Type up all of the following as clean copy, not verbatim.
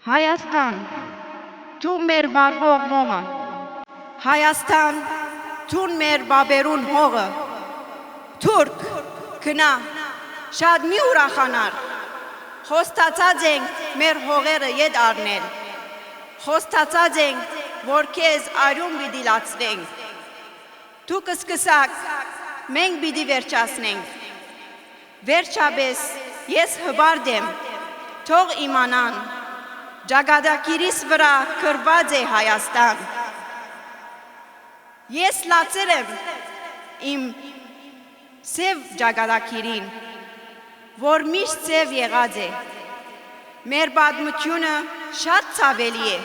Հայաստան, դու մեր վարվող մողը, Հայաստան, թուն մեր բաբերուն հողը, Թուրք, գնա, շատ մի ուրախանար, Խոստացած ենք մեր հողերը ետ առնել, Խոստացած ենք, որ քեզ արյուն պիտի լացնենք, Դու կսկսակ, մենք պիտի վերջացնենք, Վերջապես ես հբարդ եմ, թող իմանան, Ջագադակիրիս վրա կրված է Հայաստան, Ես լացել եմ իմ սև ջագադակիրին, որ միշտ սև եղած է, մեր պատմությունը շատ ցավելի է,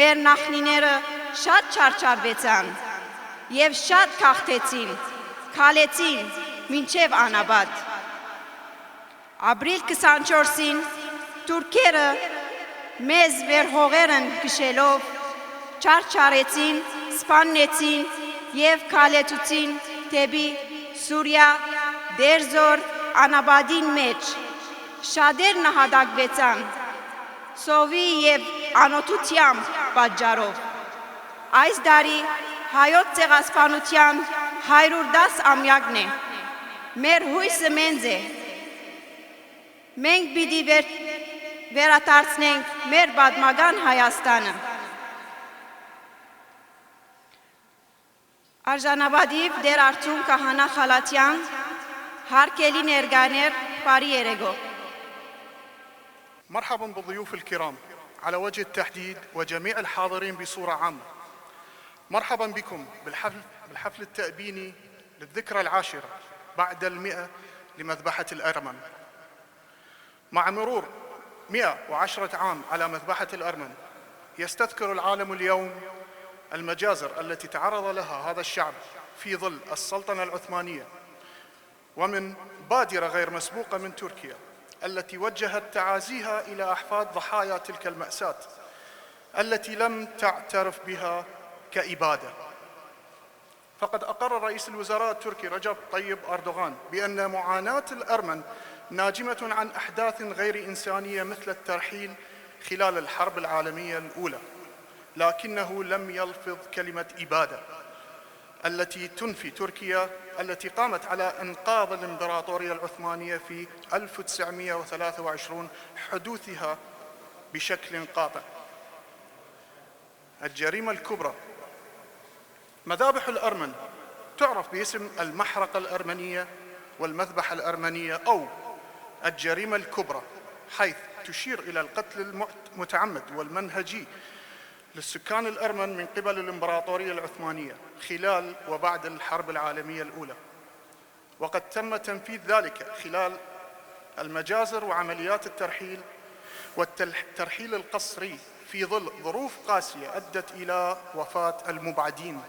մեր նախնիները շատ չարչարվեցան և շատ քաղթեցին, քալեցին մինչև անաբադ։ Ապրիլ 24-ին թուրքերը մեզ վեր հողերն քշելով չարչարեցին, սպանեցին և քալեցուցին դեպի Սուրիա, Դերզոր, Անաբադին մեջ, շատեր նահատակվեցան, սովի և անօթությամբ պատճառով։ Այս դարի հայոց ցեղասպանության 110 ամյակն է, մեր հույսը մեծ է, մենք պիտի վերադարձնենք մեր պատմական Հայաստանը։ Արժանապատիվ Դեր Արծուն Քահանա Խալաթյան, հարգելի ներկաներ, բարի երեկո։ مرحبا بالضيوف الكرام على وجه التحديد وجميع الحاضرين بصورة عامة. مرحبا بكم بالحفل التأبيني للذكرى العاشرة بعد 100 لمذبحة الأرمن. مع مرور 110 عام على مذبحة الأرمن يستذكر العالم اليوم المجازر التي تعرض لها هذا الشعب في ظل السلطنة العثمانية ومن بادرة غير مسبوقة من تركيا التي وجهت تعازيها إلى أحفاد ضحايا تلك المأساة التي لم تعترف بها كإبادة. فقد أقر رئيس الوزراء التركي رجب طيب أردوغان بأن معاناة الأرمن ناجمة عن أحداث غير إنسانية مثل الترحيل خلال الحرب العالمية الأولى، لكنه لم يلفظ كلمة إبادة التي تنفي تركيا التي قامت على إنقاذ الإمبراطورية العثمانية في 1923 حدوثها بشكل قاطع. الجريمة الكبرى مذابح الأرمن تعرف باسم المحرقة الأرمنية والمذبحة الأرمنية أو الجريمة الكبرى، حيث تشير إلى القتل المتعمد والمنهجي للسكان الأرمن من قبل الإمبراطورية العثمانية خلال وبعد الحرب العالمية الأولى، وقد تم تنفيذ ذلك خلال المجازر وعمليات الترحيل والترحيل القسري في ظل ظروف قاسية أدت إلى وفاة المبعدين.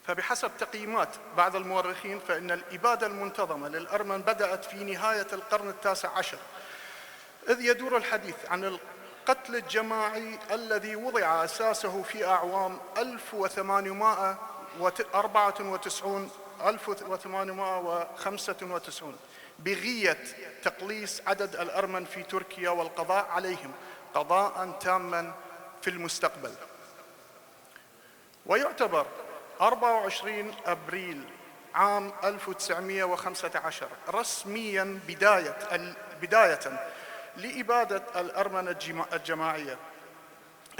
فبحسب تقييمات بعض المؤرخين فإن الإبادة المنتظمة للأرمن بدأت في نهاية القرن التاسع عشر، إذ يدور الحديث عن القتل الجماعي الذي وضع أساسه في أعوام 1895 بغية تقليص عدد الأرمن في تركيا والقضاء عليهم قضاء تاما في المستقبل. ويعتبر 24 أبريل عام 1915 رسميا بداية لإبادة الأرمن الجماعية،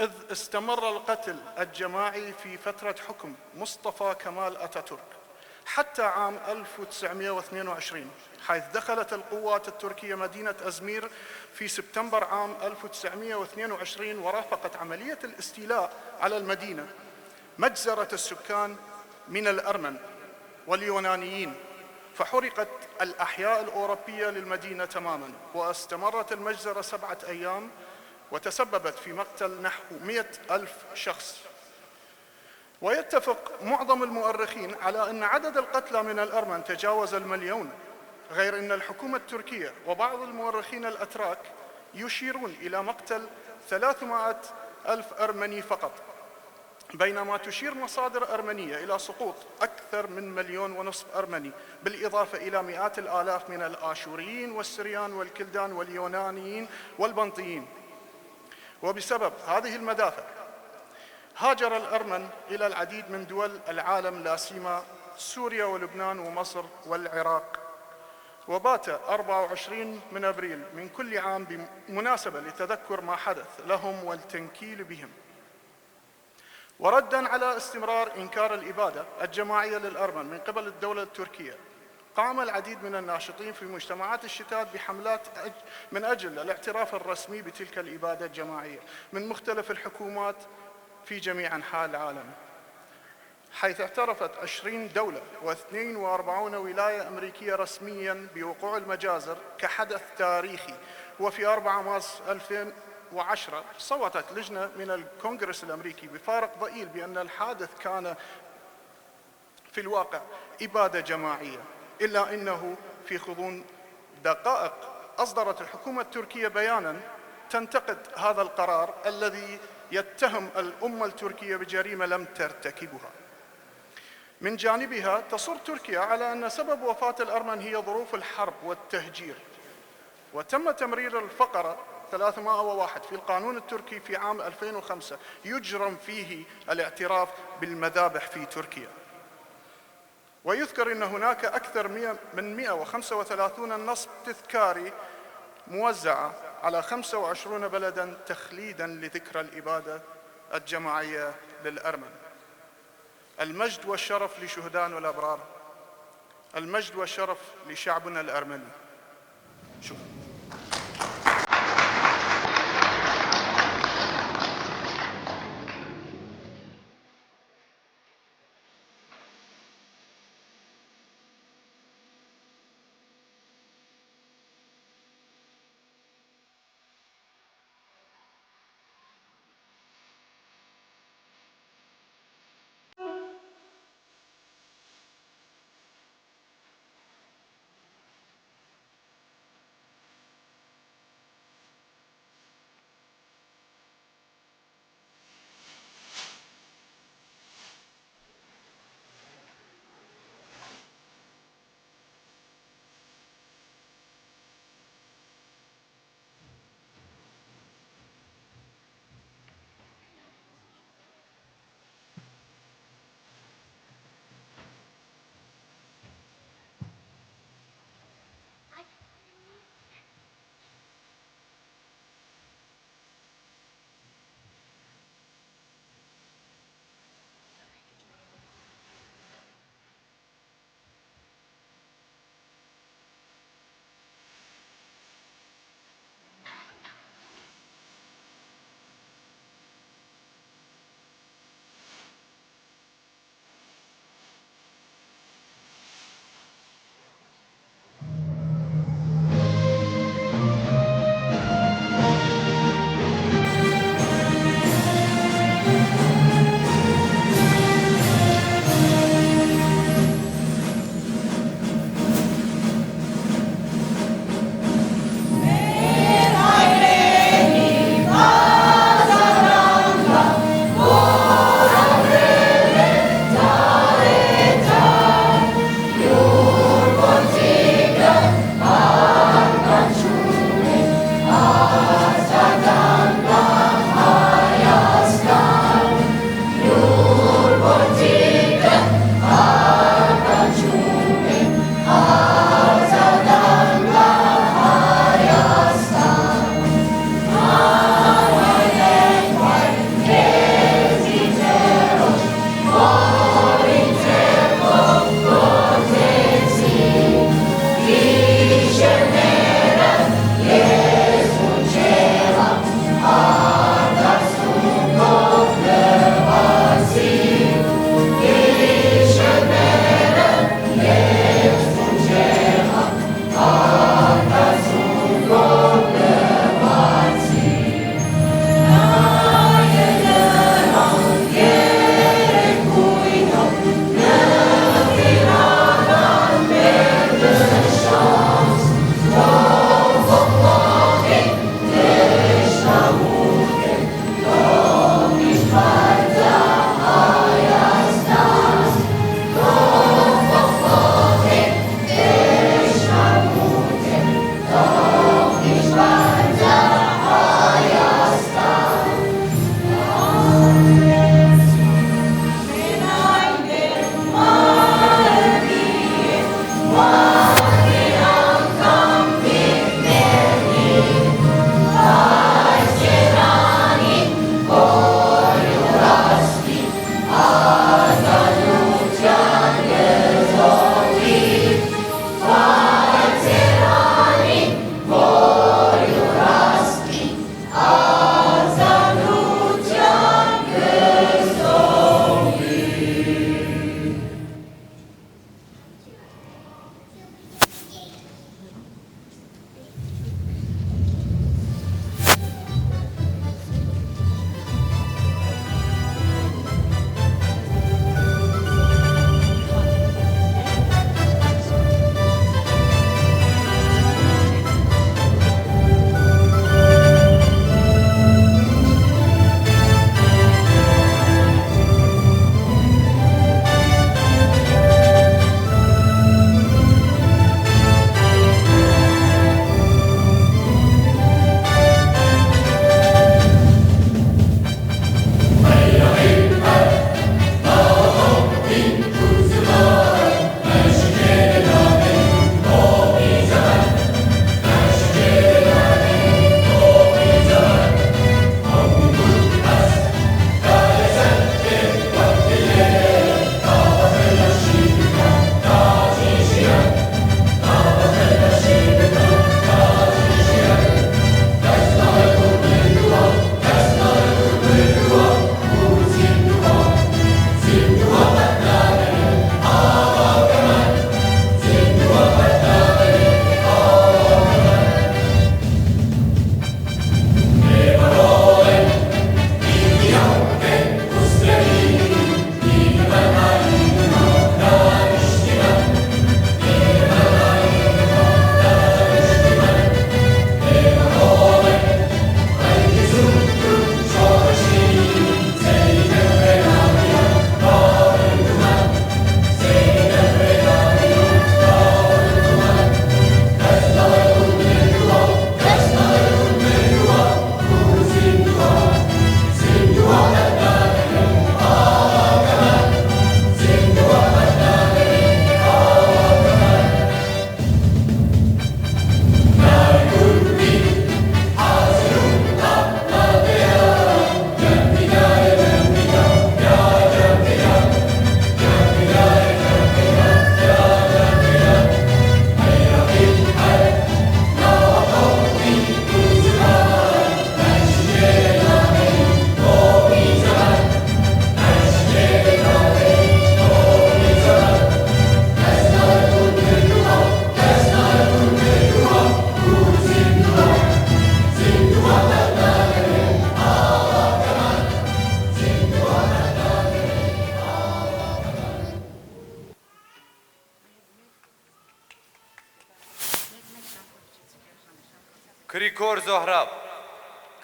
إذ استمر القتل الجماعي في فترة حكم مصطفى كمال أتاتورك حتى عام 1922، حيث دخلت القوات التركية مدينة أزمير في سبتمبر عام 1922 ورافقت عملية الاستيلاء على المدينة مجزرة السكان من الأرمن واليونانيين، فحرقت الأحياء الأوروبية للمدينة تماما، واستمرت المجزرة 7 أيام وتسببت في مقتل نحو 100,000 شخص. ويتفق معظم المؤرخين على أن عدد القتلى من الأرمن تجاوز 1,000,000، غير أن الحكومة التركية وبعض المؤرخين الأتراك يشيرون إلى مقتل 300,000 أرمني فقط، بينما تشير مصادر أرمنية إلى سقوط أكثر من 1.5 مليون أرمني، بالإضافة إلى مئات الآلاف من الآشوريين والسريان والكلدان واليونانيين والبنطيين. وبسبب هذه المدافع هاجر الأرمن إلى العديد من دول العالم، لا سيما سوريا ولبنان ومصر والعراق. وبات 24 من أبريل من كل عام بمناسبة لتذكر ما حدث لهم والتنكيل بهم. وردا على استمرار إنكار الإبادة الجماعية للأرمن من قبل الدولة التركية، قام العديد من الناشطين في مجتمعات الشتات بحملات من أجل الاعتراف الرسمي بتلك الإبادة الجماعية من مختلف الحكومات في جميع أنحاء العالم، حيث اعترفت 20 دولة و42 ولاية أمريكية رسمياً بوقوع المجازر كحدث تاريخي. وفي 4 مارس 2010 صوتت لجنة من الكونغرس الأمريكي بفارق ضئيل بأن الحادث كان في الواقع إبادة جماعية، إلا أنه في غضون دقائق أصدرت الحكومة التركية بياناً تنتقد هذا القرار الذي يتهم الأمة التركية بجريمة لم ترتكبها. من جانبها تصر تركيا على أن سبب وفاة الأرمن هي ظروف الحرب والتهجير، وتم تمرير الفقرة 301 في القانون التركي في عام 2005 يجرم فيه الاعتراف بالمذابح في تركيا. ويذكر أن هناك أكثر من 135 نصب تذكاري موزعة على 25 بلداً تخليداً لذكرى الإبادة الجماعية للأرمن. المجد والشرف لشهدائنا الأبرار، المجد والشرف لشعبنا الأرمني. شكرا.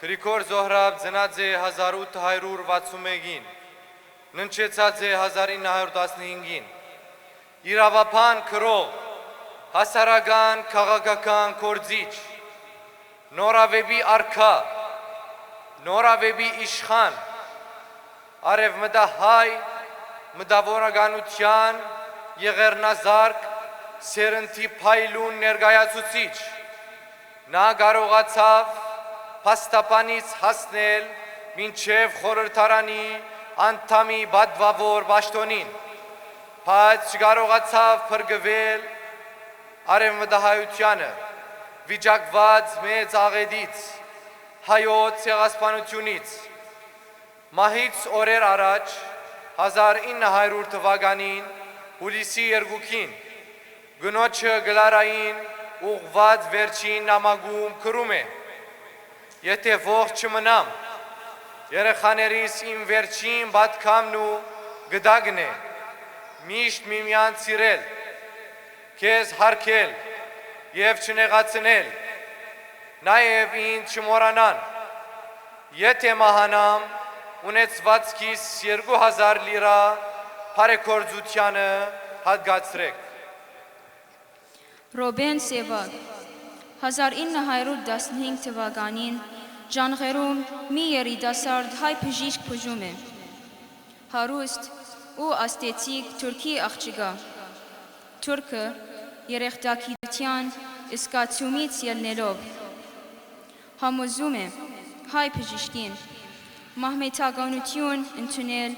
Գրիգոր Զոհրաբ ծնած է 1861-ին, ննչեցած է 1915-ին, իրավապան քրող, հասարակական քաղաքական գործիչ, նորավեպի արքա, նորավեպի իշխան, արևմտահայ մտավորականության եղեռնազարկ սերնդի փայլուն ներկայացուցիչ, նա կարողացավ փաստաբանից հասնել մինչև խորհրդարանի անդամի պատվավոր պաշտոնին, բայց չկարողացավ փրկվել արևմտահայությանը վիճակված մեծ աղետից, հայոց ցեղասպանությունից։ Մահից օրեր առաջ 1900 թվականին հուլիսի 2-ին գնոջը գլարային ուղղված վերջին նամակում գրում է. Եթե ողջ չմնամ, երեխաներիս իմ վերջին պատգամն ու գդակն է, միշտ միմյանց սիրել, քեզ հարգել և չնեղացնել, նաև ինձ չմոռանան, եթե մահանամ, ունեցվածքիս 2000 լիրա բարեգործությանը հատկացրեք։ Ռոբեն Սևակ 1915 թվականին Ջանղերում մի երիտասարդ հայ բժիշկ բուժում է, հարուստ ու աստեցիկ թուրքի աղջկա։ Թուրքը երեխտագիտության զգացումից ելնելով համոզում է հայ բժիշկին մահմեդականություն ընդունել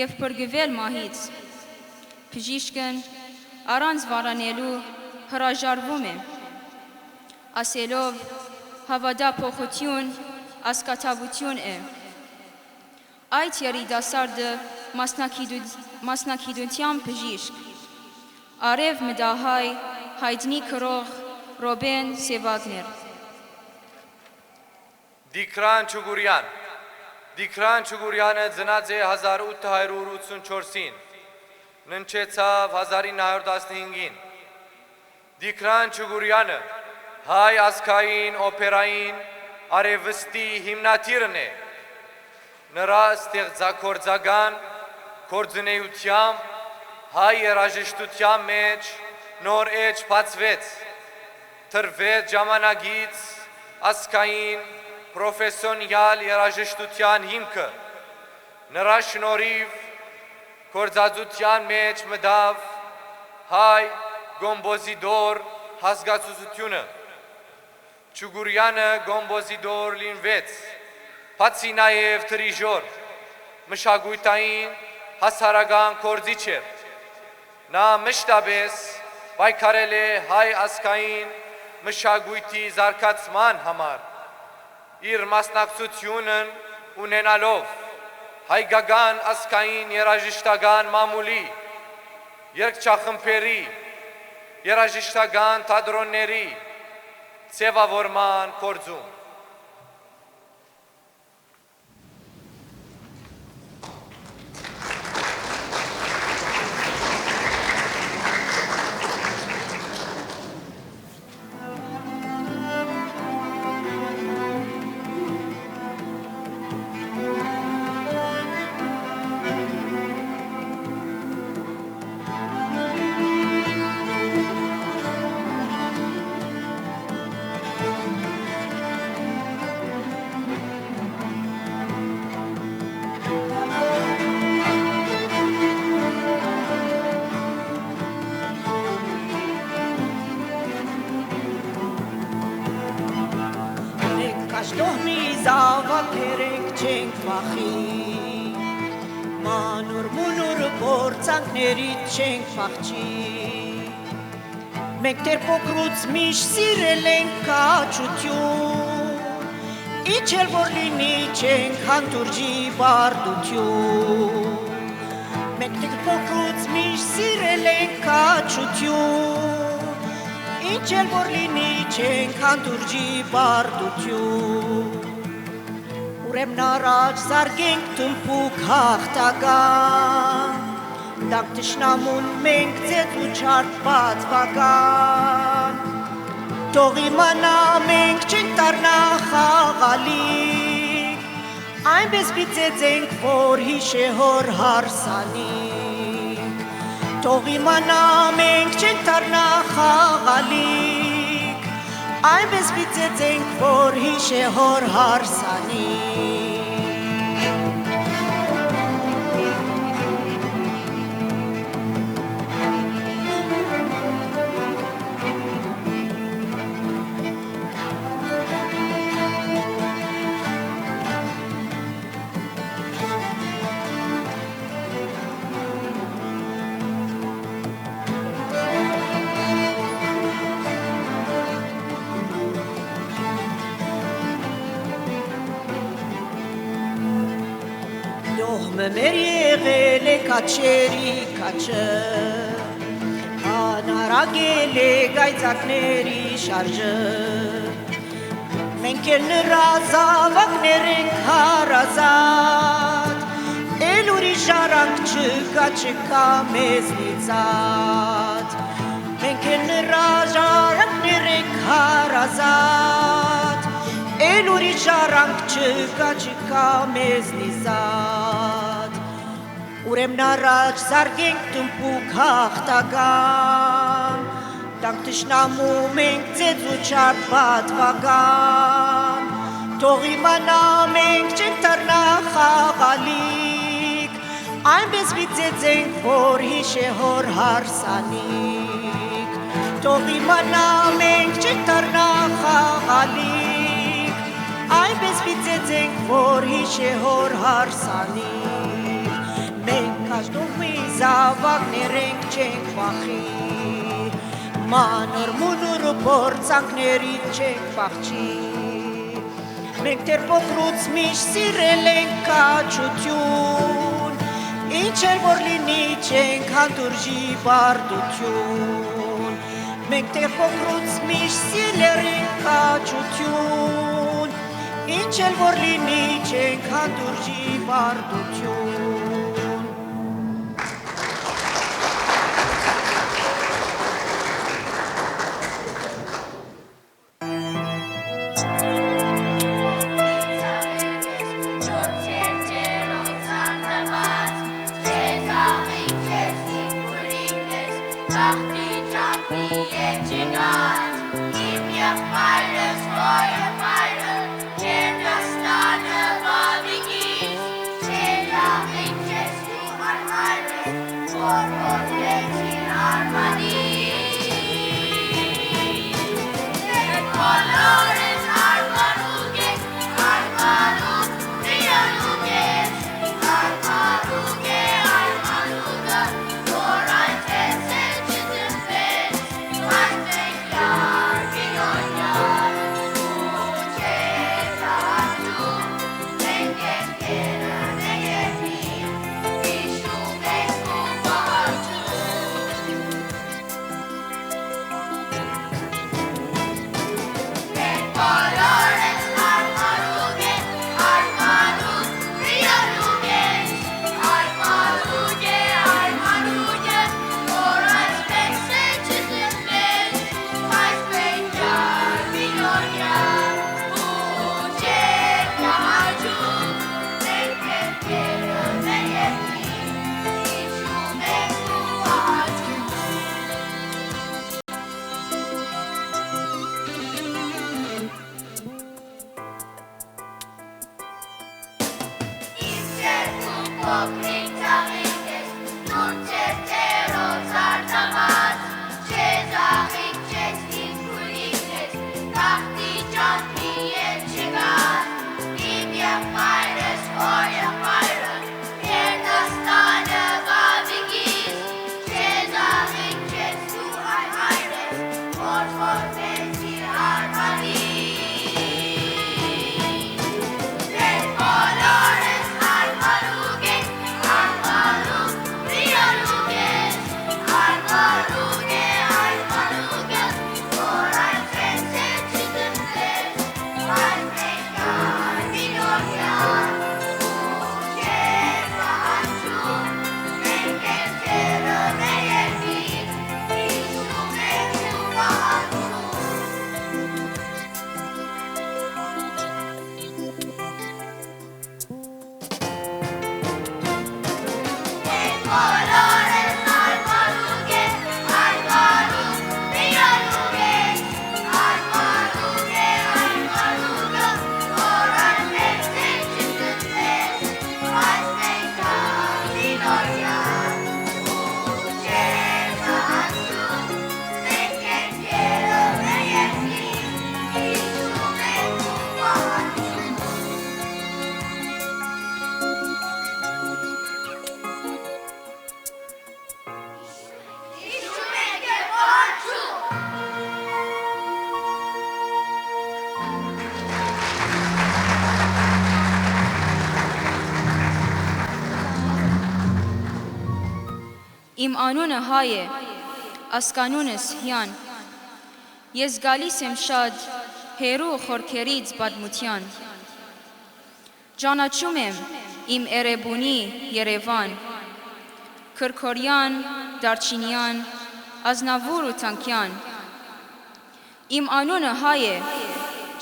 և փրկվել մահից։ Բժիշկն առանց վարանելու հրաժարվում է, ասելով հավատափոխություն ասկատավություն է։ Այդ երիտասարդը մասնագիտությամբ բժիշկ, արևմտահայ հայտնի քրող Ռոբեն Սևակն էր։ Դիքրան Չուգուրյանը ծնած է 1884-ին, ննչեցավ 1915-ին։ Դիքրան Չուգուրյանը հայ ազգային օպերային արևստի հիմնադիրն է։ Նրա ստեղծագործական գործունեությամբ հայ երաժշտության մեջ նոր էջ բացվեց, տրվեց ժամանակից ազգային պրոֆեսիոնալ երաժշտության հիմքը, նրա շնորհիվ գործածության մեջ մտավ հայ կոմպոզիտոր հասկացությունը։ Չուգուրյանը կոմպոզիտոր լինվեց, բացի նաև դիրիժոր, մշակութային հասարակական գործիչ էր։ Նա մշտապես պայքարել է հայ ազգային մշակույթի զարգացման համար, իր մասնակցությունն ունենալով հայկական ազգային երաժշտական մամուլի, երգչախմբերի, երաժշտական թատրոնների ձևավորման գործում։ Կաշտոհմի զավակերենք չենք վախի, մանուր մունուր գործանքներից չենք վախչի, մենք դեր փոքրուց միշտ սիրել ենք քաջություն, ինչ էլ որ լինի չենք հանդուրժի բարդություն, մենք դեր փոքրուց միշտ սիրել ենք քաջություն, ինչ էլ որ լինի չենք հանդուրժի բարդություն, ուրեմն առաջ զարգենք թմփուկ հաղթական, տակ թշնամուն մենք ձեզ ու չարդ պատվական, թող իմանա մենք չենք դառնա խաղալիք, այնպես պիտեցենք, որ հիշե հոր հարսանիք, թող իմանա մենք չենք դառնա խաղալիք, այնպես պիտեցենք, որ հիշե հոր հարսանիք։ Մեր եղել է կաչերի կաչը, անարագել է գայծակների շարժը, մենք էլ նրա զավակներ ենք հարազատ, էլ ուրիշ ժառանգ չկա մեզնից ատ, մենք էլ նրա ժառանգներ ենք հարազատ, էլ ուրիշ ժառանգ չկա մեզնից ատ, ուրեմն առաջ զարգենք տմպուկ հաղթական, տանք թշնամու մենք ծեծ ու չար պատվական, թող իմանա մենք չենք դառնա խաղալիք, այնպես պիտեցենք, որ հիշե հոր հարսանիք, թող իմանա մենք չենք դառնա խաղալիք, այնպես պիտեցենք, որ հիշե հոր հարսանիք, մենք կաշտովի զավակներ ենք չենք վախի, մանոր մունուր ու փորձանքներից չենք փախչի, մենք դեռ փոքրուց միշտ սիրել ենք կաչություն, ինչ էլ որ լինի չենք հանդուրժի բարդություն, մենք դեռ փոքրուց միշտ սիրել ենք կաչություն, ինչ էլ որ լինի չենք հանդուրժի բարդություն։ Armaluge, Իմ անունը հայ է, ասկանունս հյան, ես գալիս եմ շատ հերու խորքերից պատմության, ճանաչում եմ իմ Էրեբունի Երևան, Քրքորյան, Դարչինյան, Ազնավուր ու Թանկյան, իմ անունը հայ է,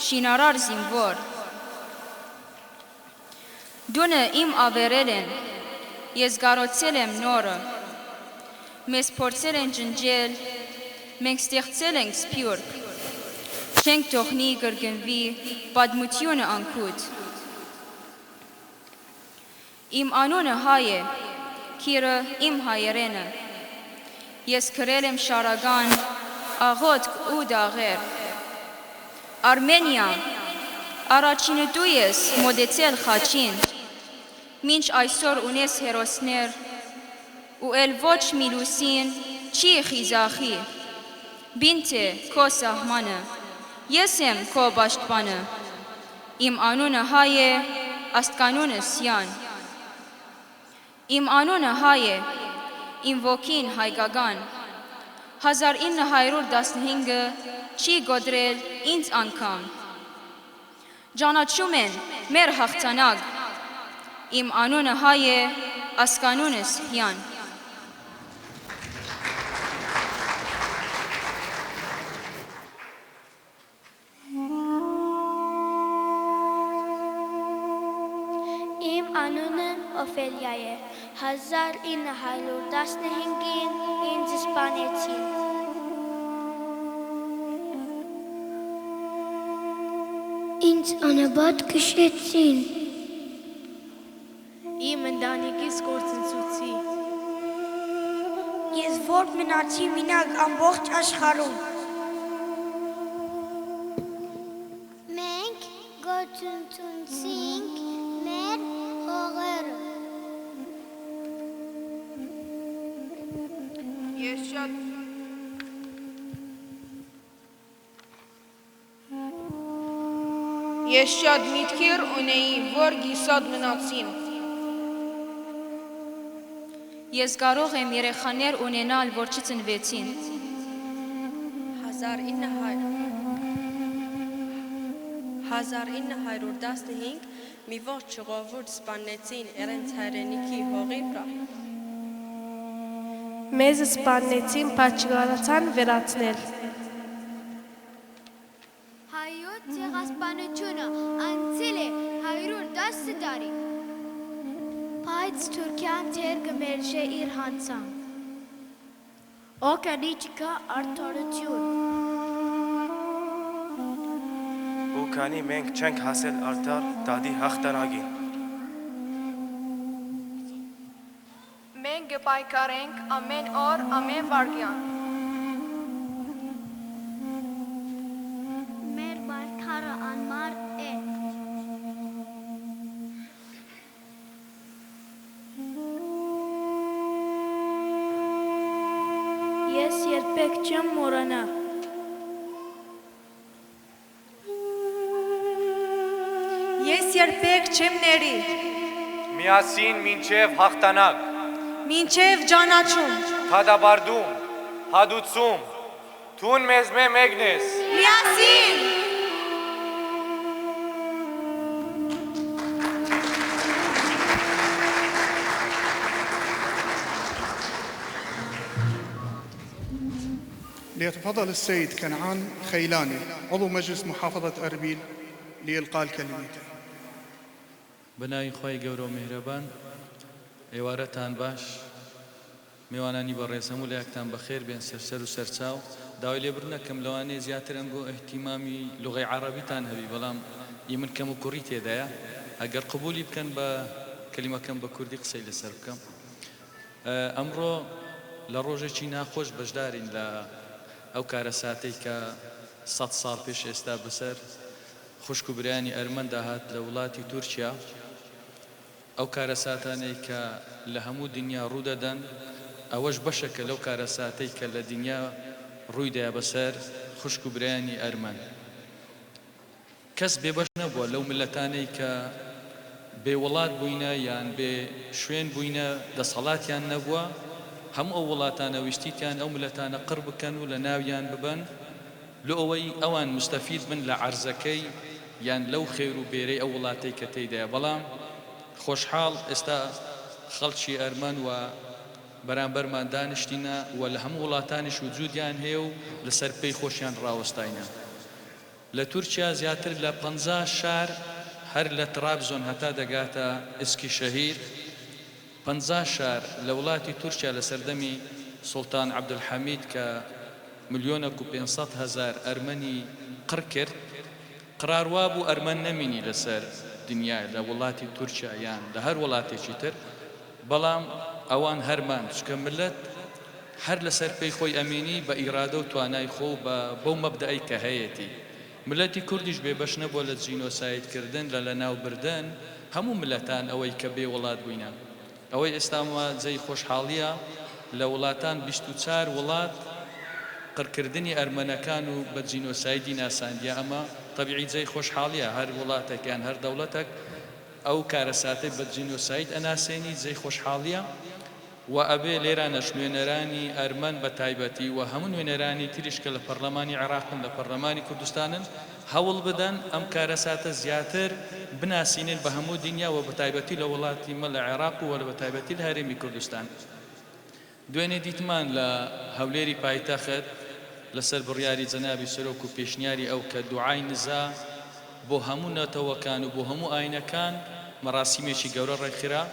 շինարար զինվոր, դունը իմ ավերել են, ես գարոցել եմ նորը, մեզ փորձել են ջնջել, մենք ստեղծել ենք սփյուռք, չենք թողնի կրկնվի պատմությունը անքուտ։ Իմ անունը հայ է, քիրը իմ հայերենը, ես գրել եմ շարական, աղոտք ու դաղեր, Արմենիա, առաջինը դու ես մոտեցել խաչին, մինչ այսօր ունես հերոսներ, ու էլ ոչ մի լուսին չի խիզախի, բինտ է քո սահմանը, ես եմ քո պաշտպանը, իմ անունը հայ է, աստկանունս հյան, իմ անունը հայ է, իմ ոգին հայկական, 1915-ը չի գոդրել ինձ անգամ, ճանաչում են մեր հաղթանակ, իմ անունը հայ է, ասկանունս հյան։ Իմ անունը Օֆելիա է, 1915-ին ինձ սպանեցին։ Ինձ անաբատ քշեցին։ Իմ ընտանիքիս գործընծուցի։ Ես որ մնացի մինակ ամբողջ աշխարհում։ Մենք գործընծուցինք մեր հողերը։ Ես շատ միտքեր ունեի, որ գիսատ մնացին։ Ես կարող եմ երեխաներ ունենալ, որ չծնվեցին։ 1915 մի ողջ ժողովուրդ սպանեցին իրենց հայրենիքի հողի վրա։ Մեզ սպանեցին, պատժգարացան վերացնել։ Հայոց ցեղասպանությունը անցել է 110 տարի։ Բայց Թուրքիան դեռ կմերժե իր հանցան։ Օկանի չկա արդարություն։ Ու քանի մենք չենք հասել արդար դադի հաղթանակին։ Մենք կպայքարենք ամեն օր, ամեն վայրկյան։ Մեր պայքարը անմար է։ Ես երբեք չեմ մոռանա։ Ես երբեք չեմ ների, Միասին մինչև հաղթանակ, մինչև ճանաչում, թադաբարդում, հադուցում, թուն մեզ մեկն ես։ միասին։ ليتفضل السيد كنعان خيلاني عضو مجلس محافظة أربيل لإلقاء الكلمة. بنای خوای گەورە و میهرەبان ئێوارەتان باش میوانانی بەڕێزەم و لایەکتان بەخێر بێن سەر و سەرچاو داوای لێبڕنەکەم لەوانەیە زیاترم بۆ ئەحتیمامی لوغەی عەرەبیتان هەبی بەڵام من کەم و کوڕی تێدایە ئەگەر قبولی بکەن بە کەلیمەکەم بە کوردی قسەی لەسەر بکەم ئەمڕۆ لە ڕۆژێکی ناخۆش بەشدارین لە ئەو کارەساتەی کە 100 ساڵ پێش ئێستا بەسەر خوشک و برایانی ئەرمەندا هات لە وڵاتی تورکیا ئەو کارەساتانەی کە لە هەموو دنیا ڕوودەدەن ئەوەش بەشەکە لەو کارەساتەی کە لە دنیا ڕوویدایە بەسەر خوشک و برایانی ئەرمەن کەس بێبەش نەبووە لەو ملەتانەی کە بێوڵات بووینە یان بێ شوێن بووینە دەسەڵاتیان نەبووە هەموو ئەو وڵاتانە ویستیتیان ئەو ملەتانە قڕ بکەن و لە ناویان ببەن لە ئەوەی ئەوان مستەفید بن لە عەرزەکەی یان لەو خێر و بێرەی ئەو وڵاتەی کە تێیدایە بەڵام خۆشحاڵ ئێستا خەڵکی ئەرمەن و بەرامبەرمان دانیشتینە و لە هەموو وڵاتانیش وجودیان هەیە و لەسەر پێی خۆشیان ڕاوەستاینە لە تورکیا زیاتر لە 50 شار هەر لە ترابزۆن هەتا دەگاتە ئسکی شەهیر 50 شار لە وڵاتی تورکیا لە سەردەمی سوڵتان عەبدولحەمید کە 1,500,000 ئەرمەنی قڕ کرد قراروا بوو ئەرمەن نەمینی لەسەر دنیا لە وڵاتی تورکیا یان لە هەر وڵاتێکی تر بەڵام ئەوان هەرمان چکە ملت هەر لەسەر پێی خۆی ئەمینی بە ئیرادە و توانای خۆ بەو مەبدەئی کە هەیەتی ملەتی کوردیش بێبەش نەبووە لە جینۆسایدکردن لە لەناوبردن هەموو ملەتان ئەوەی کە بێ وڵات بووینە ئەوەی ئێستامە جێی خۆشحاڵیە لە وڵاتان 24 وڵات قڕکردنی ئەرمەنەکان و بە جینۆسایدی ناساندیە ئەمە طبیعی جێی خۆشحاڵیە هەر وڵاتێکیان هەر دەوڵەتێک ئەو کارەساتەی بە جینۆساید ئەناسێنی جێی خۆشحاڵیە و ئەبێ لێرانە نوێنەرانی ئەرمەن بە تایبەتی و هەموو نوێنەرانی تریش کە لە پەرلەمانی عێراقن لە پەرلەمانی کوردستانن هەوڵ بدەن ئەم کارەساتە زیاتر بناسینن بە هەموو دنیا و بە تایبەتی لە وڵاتی مە لە عێراق و بە تایبەتی لە هەرێمی کوردستان دوێنێ دیتمان لە هەولێری پایتەخت لەسەر بڕیاری جەنابی سەرۆک و پێشنیاری ئەو کە دوعای نزا بۆ هەموو نەتەوەکان و بۆ هەموو ئاینەکان مەراسیمێکی گەورە ڕێکخرا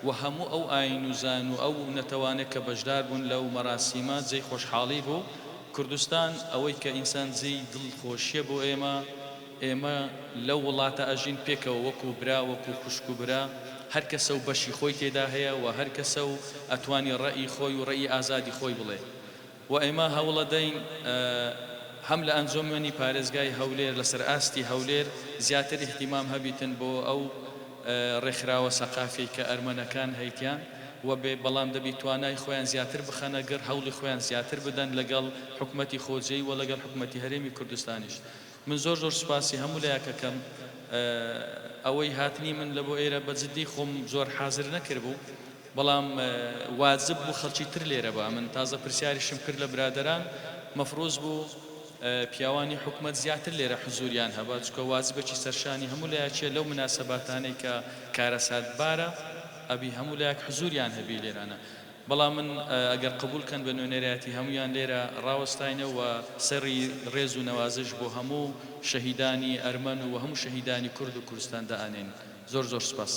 و هەموو ئەو ئاین و زان و ئەو نەتەوانە کە بەشدار بوون لەو مەراسیمە جێی خۆشحاڵی بوو کوردستان ئەوەی کە ئینسان جێی دڵخۆشیە بۆ ئێمە لەو وڵاتە ئەژین پێکەوە وەکو برا وەکو خوشک و برا هەر کەسە و بەشی خۆی تێدا هەیە و هەر کەسە و ئەتوانی ڕەئی خۆی و ڕەئی ئازادی خۆی بڵێ و ئێمە هەوڵە دەین هەم لە ئەنجومەنی پارێزگای هەولێر لەسەر ئاستی هەولێر زیاتر احتیمام هەبیتن بۆ ئەو ڕێکخراوە سەقافی کە ئەرمەنەکان هەیتیان و بێ بەڵام دەبی توانای خۆیان زیاتر بخەنە گەر هەوڵی خۆیان زیاتر بدەن لەگەڵ حکومەتی خۆجێی و لەگەڵ حکومەتی هەرێمی کوردستانیش من زۆر سوپاسی هەموو لایەکەکەم ئەوەی هاتنی من لە بۆ ئێرە بەجددی خۆم زۆر حازر نەکرد بوو بەڵام واجب بوو خەڵکی تر لێرە بە من تازە پرسیاریشم کرد لە برادەران مەفروض بوو پیاوانی حکومت زیاتر لێرە حزوریان هەبات چکە واجبێکی سەرشانی هەموو لایەکێ لەو مناسەباتانەی کە کارەسات بارە ئەبی هەموو لایەک حزوریان هەبی لێرانە بەڵام من ئەگەر قبولکەن بە نوێنەرایەتی هەمویان لێرە ڕاوەستاینە و سەری ڕێز و نەوازش بۆ هەموو شەهیدانی ئەرمەن و هەموو شەهیدانی کورد و کوردستان دائانێن زۆر سپاس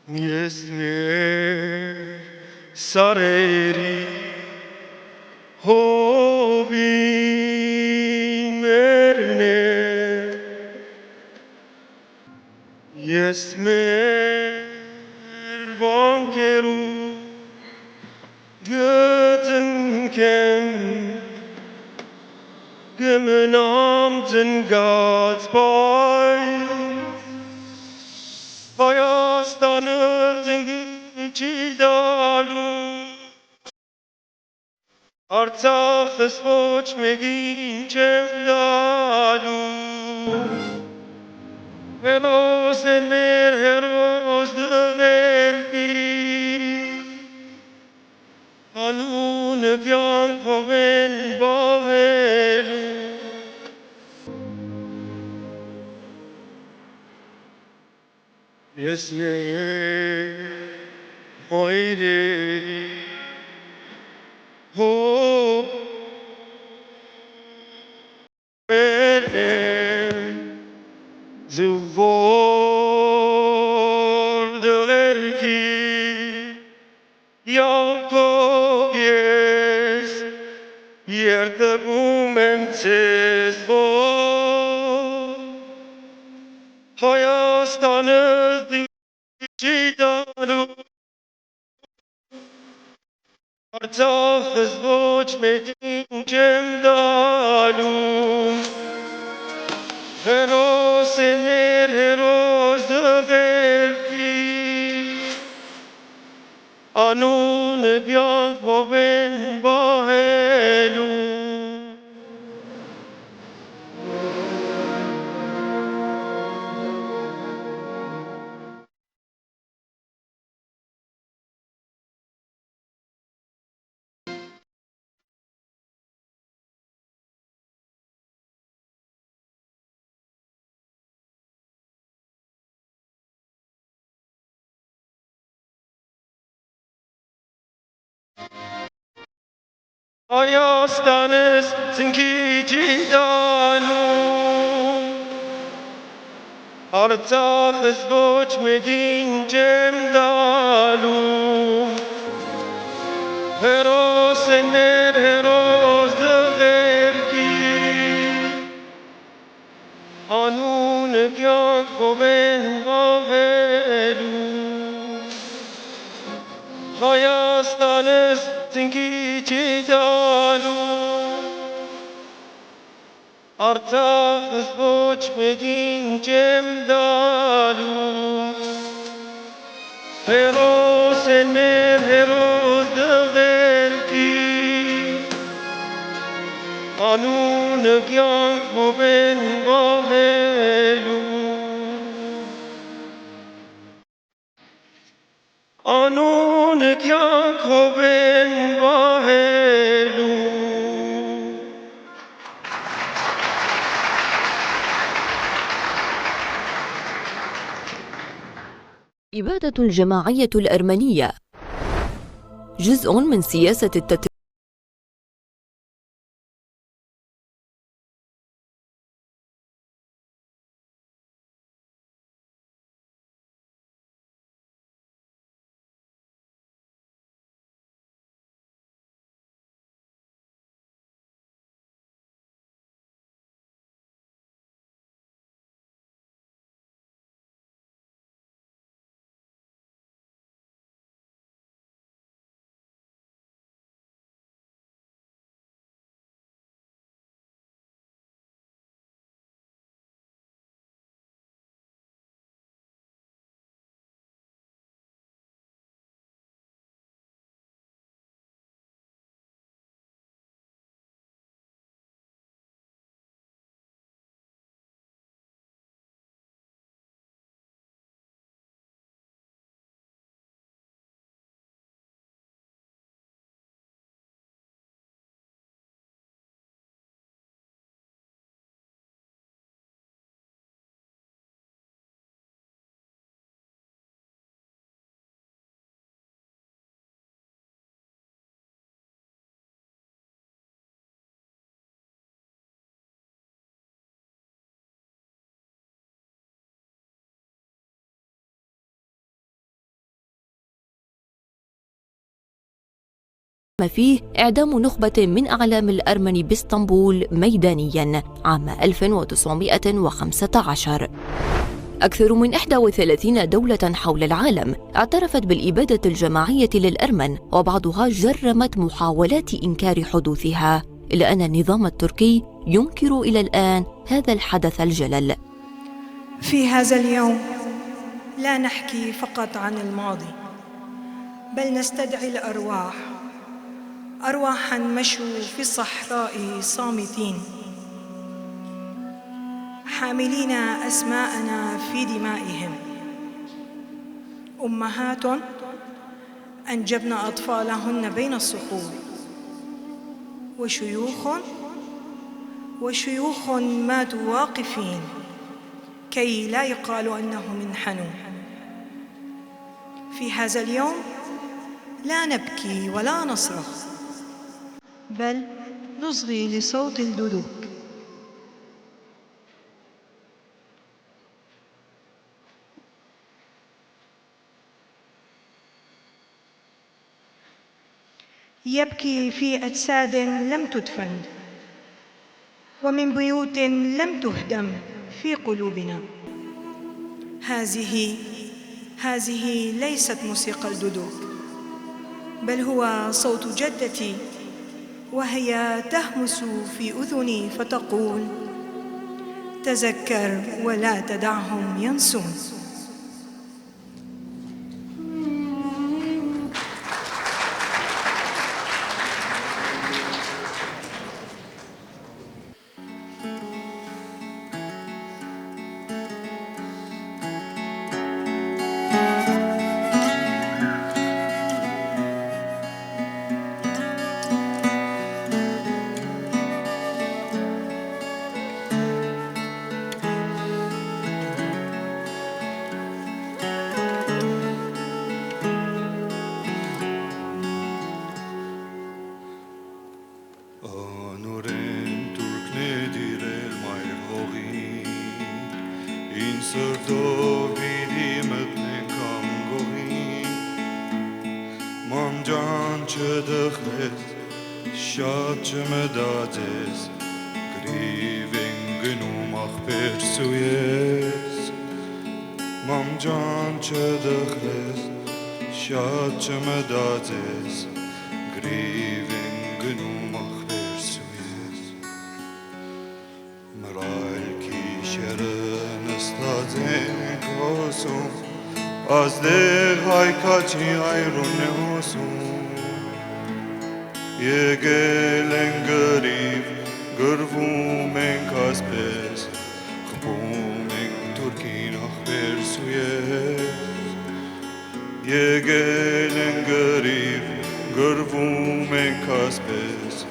Yesne sareri hobi merne Yesme bankeru götenken gemenamten Gatsboy Artsakh spoch megin chevdalu Velos mer heros verdi Alun pian povel bavel Yesne moire Oh, the world Jakob, yes, here the moment is born. Artsakız voçmedin cemdalum Heros ener heros da verdi Anun bian boven bahelum Ayastanız zinki cidanum Artsakız voçmedin cemdalum Heros ener heros da verdi Anun bian boven bahelum Ayastanız zinki cidanum Artsakız voçmedin cemdalum Heros ener heros da verdi Anun bian boven bahelum Anun bian boven bahelum الإبادة الجماعية الأرمنية جزء من سياسة التتريب فيه إعدام نخبة من أعلام الأرمن باسطنبول ميدانياً عام 1915. أكثر من 31 دولة حول العالم اعترفت بالإبادة الجماعية للأرمن، وبعضها جرمت محاولات إنكار حدوثها، إلا أن النظام التركي ينكر إلى الآن هذا الحدث الجلل. في هذا اليوم لا نحكي فقط عن الماضي، بل نستدعي الأرواح، أرواحاً مشوا في الصحراء صامتين، حاملين أسماءنا في دمائهم، أمهات أنجبن أطفالهن بين الصخور، وشيوخ ماتوا واقفين كي لا يقال أنهم انحنوا. في هذا اليوم لا نبكي ولا نصرخ، بل نصغي لصوت الدلوك. يبكي في أجساد لم تدفن، ومن بيوت لم تهدم في قلوبنا. هذه ليست موسيقى الدلوك، بل هو صوت جدتي وهي تهمس في أذني فتقول تذكر ولا تدعهم ينسون. Եկել են գրիվ, գրվում ենք ասպես, խփում ենք թուրքին ախպեր սույես։ Եկել են գրիվ, գրվում ենք ասպես,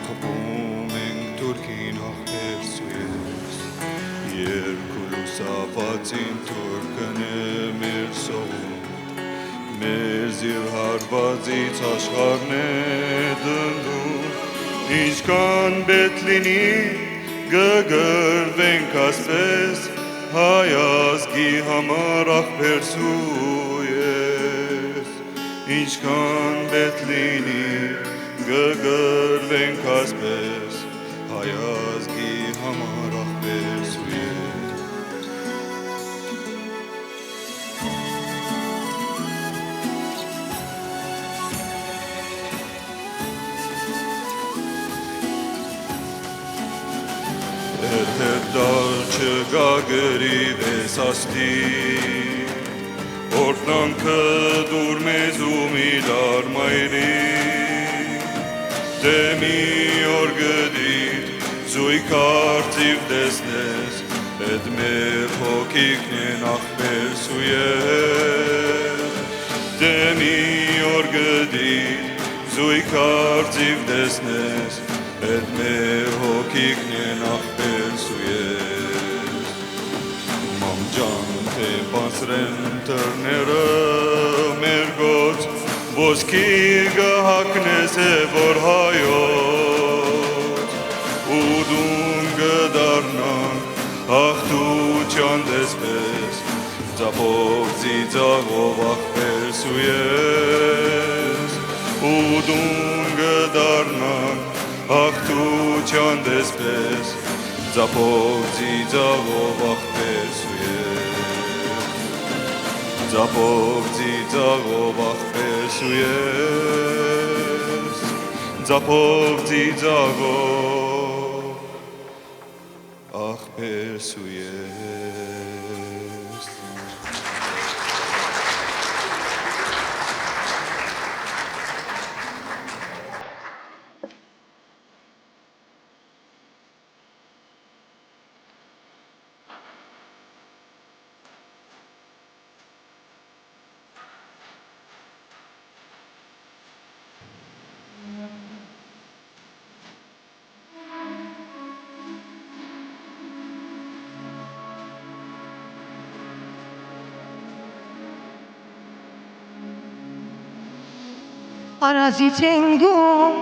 խփում ենք թուրքին ախպեր սույես։ Երկու լուսապացին թուրքն է մեր սողում, մեր զիվ հարվածից աշխարհն է դնդում, ինչքան պետք լինի գգրվենք ասպես, հայ ազգի համար ախպեր սույես, ինչքան պետք լինի գգրվենք ասպես, հայ ազգի համար ախպեր սույես։ Դար չգա գրիվ ես աստի, օրտնանքը դուր մեզ ու մի դարմայրի, դե մի օր գդիր զույք արծիվ դեսնես, էդ մեր հոգիքն են ախպեր սույես, դե մի օր գդիր զույք արծիվ դեսնես, Էդ մեր հոգիքն են ախպեր սույես, Մամ ջան թե բացրեն թրները մեր գոց, Ոսկի գհակնես է որ հայոց, Ու դուն գդարնանք հաղթության դեսպես, Ձապով ձիծաղով ախպեր սույես, Ու դուն գդարնանք Աղթության դեսպես, ձապով ձիծաղով ախպեր սույես, Ձապով ձիծաղով ախպեր սույես, Ձապով ձիծաղով ախպեր սույես։ Արազից են գում,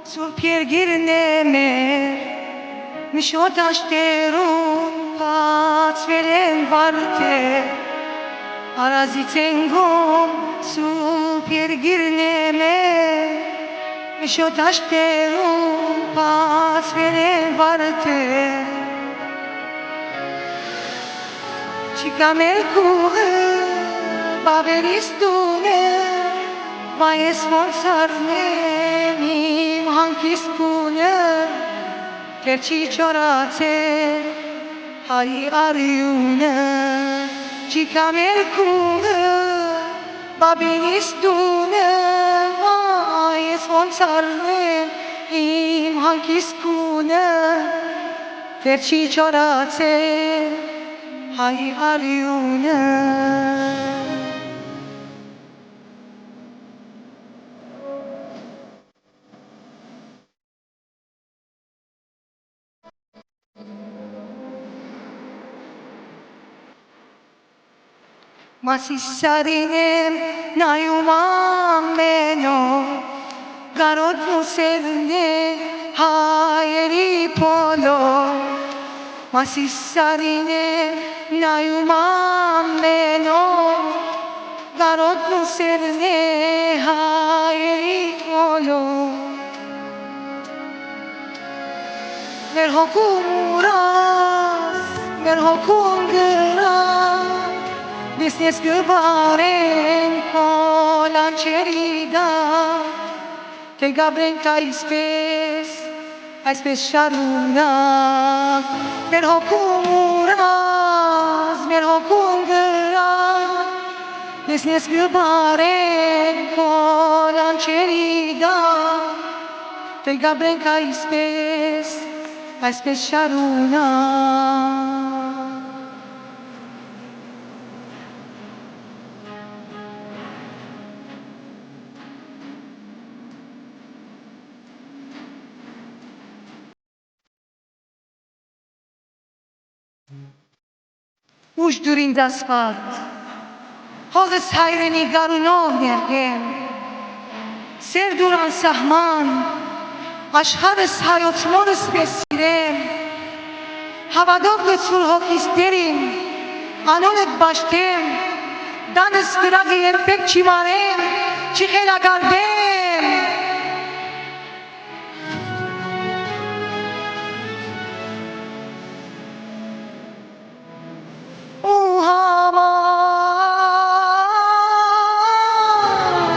սուրբ երգիրն է մեր, միշոտ աշտերում բացվել են վարդեր, Արազից են գում, սուրբ երգիրն է մեր, միշոտ աշտերում բացվել են վարդեր, Չիկա մեր կուղը բավերից դուն է, Բայց ոնց առնեմ իմ հանգիստ գունը, դեռ չի չորացել հայ արյունը, չի կամել քունը, բաբինիս դունը, այս ոնց առնեմ իմ հանգիստ գունը, դեռ չի չորացել հայ արյունը։ Մասիսարին եմ նայում ամենով, գարոտն ու սերն է հայերի պոլով, Մասիսարին եմ նայում ամենով, գարոտն ու սերն է հայերի պոլով, մեր հոգում ուրաս, մեր հոգում գրաս, Դեսնես գբարեն հոլանչերի դա, թե գաբրենք այսպես շարունակ, մեր հոգում ուրաս, մեր հոգում գրաս, Դեսնես գբարեն հոլանչերի դա, թե գաբրենք այսպես շարունակ, Ուշ դուր ինձ ասպատ, հողս հայրենի գարունով ներգեմ, սեր դուր անսահման, աշխարհս հայոց մորս պես սիրեմ, հավադով գծուր հոգիս դերին, անոնդ բաշտեմ, դանս գրագը երբեք չի մարեմ, չի խելագարդեմ,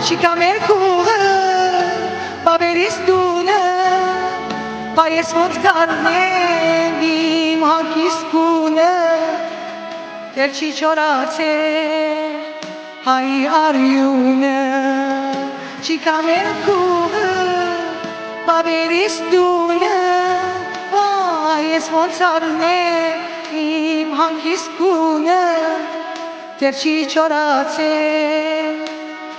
Չիկա մեր կուղը, բաբերիս դունը, բայց ոնց կառնեմ իմ հագիստ գունը, դեռ չի չորացել հայ արյունը, չիկա մեր կուղը, բաբերիս դունը, բայց ոնց առնեմ իմ հագիստ գունը, դեռ չի չորացել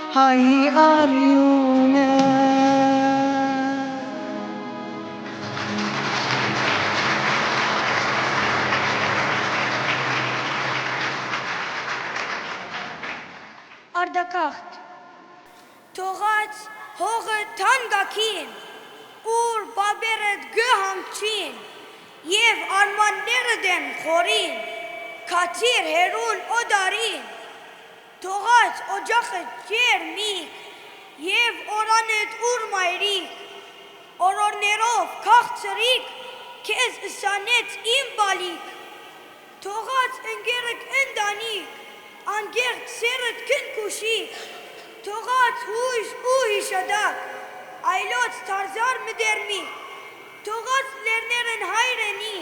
հայ արյունը։ Արդակաղթ, թողած հողը թանգակին, ուր բաբերդ գհամչին, և արմանները դեն խորին, կացիր հերուն օդարին, թողած օջախը ջերմիկ, և օրանդ ուր մայրիկ, օրորներով քաղցրիկ, կեզ ըսանեց իմ բալիկ, թողած ընգերըք ընդանիկ, անգերտ սերըտ քնքուշիկ, թողած հույժ ու հիշադակ, այլոց թարզար մդերմիկ, թողած լերներն հայրենի,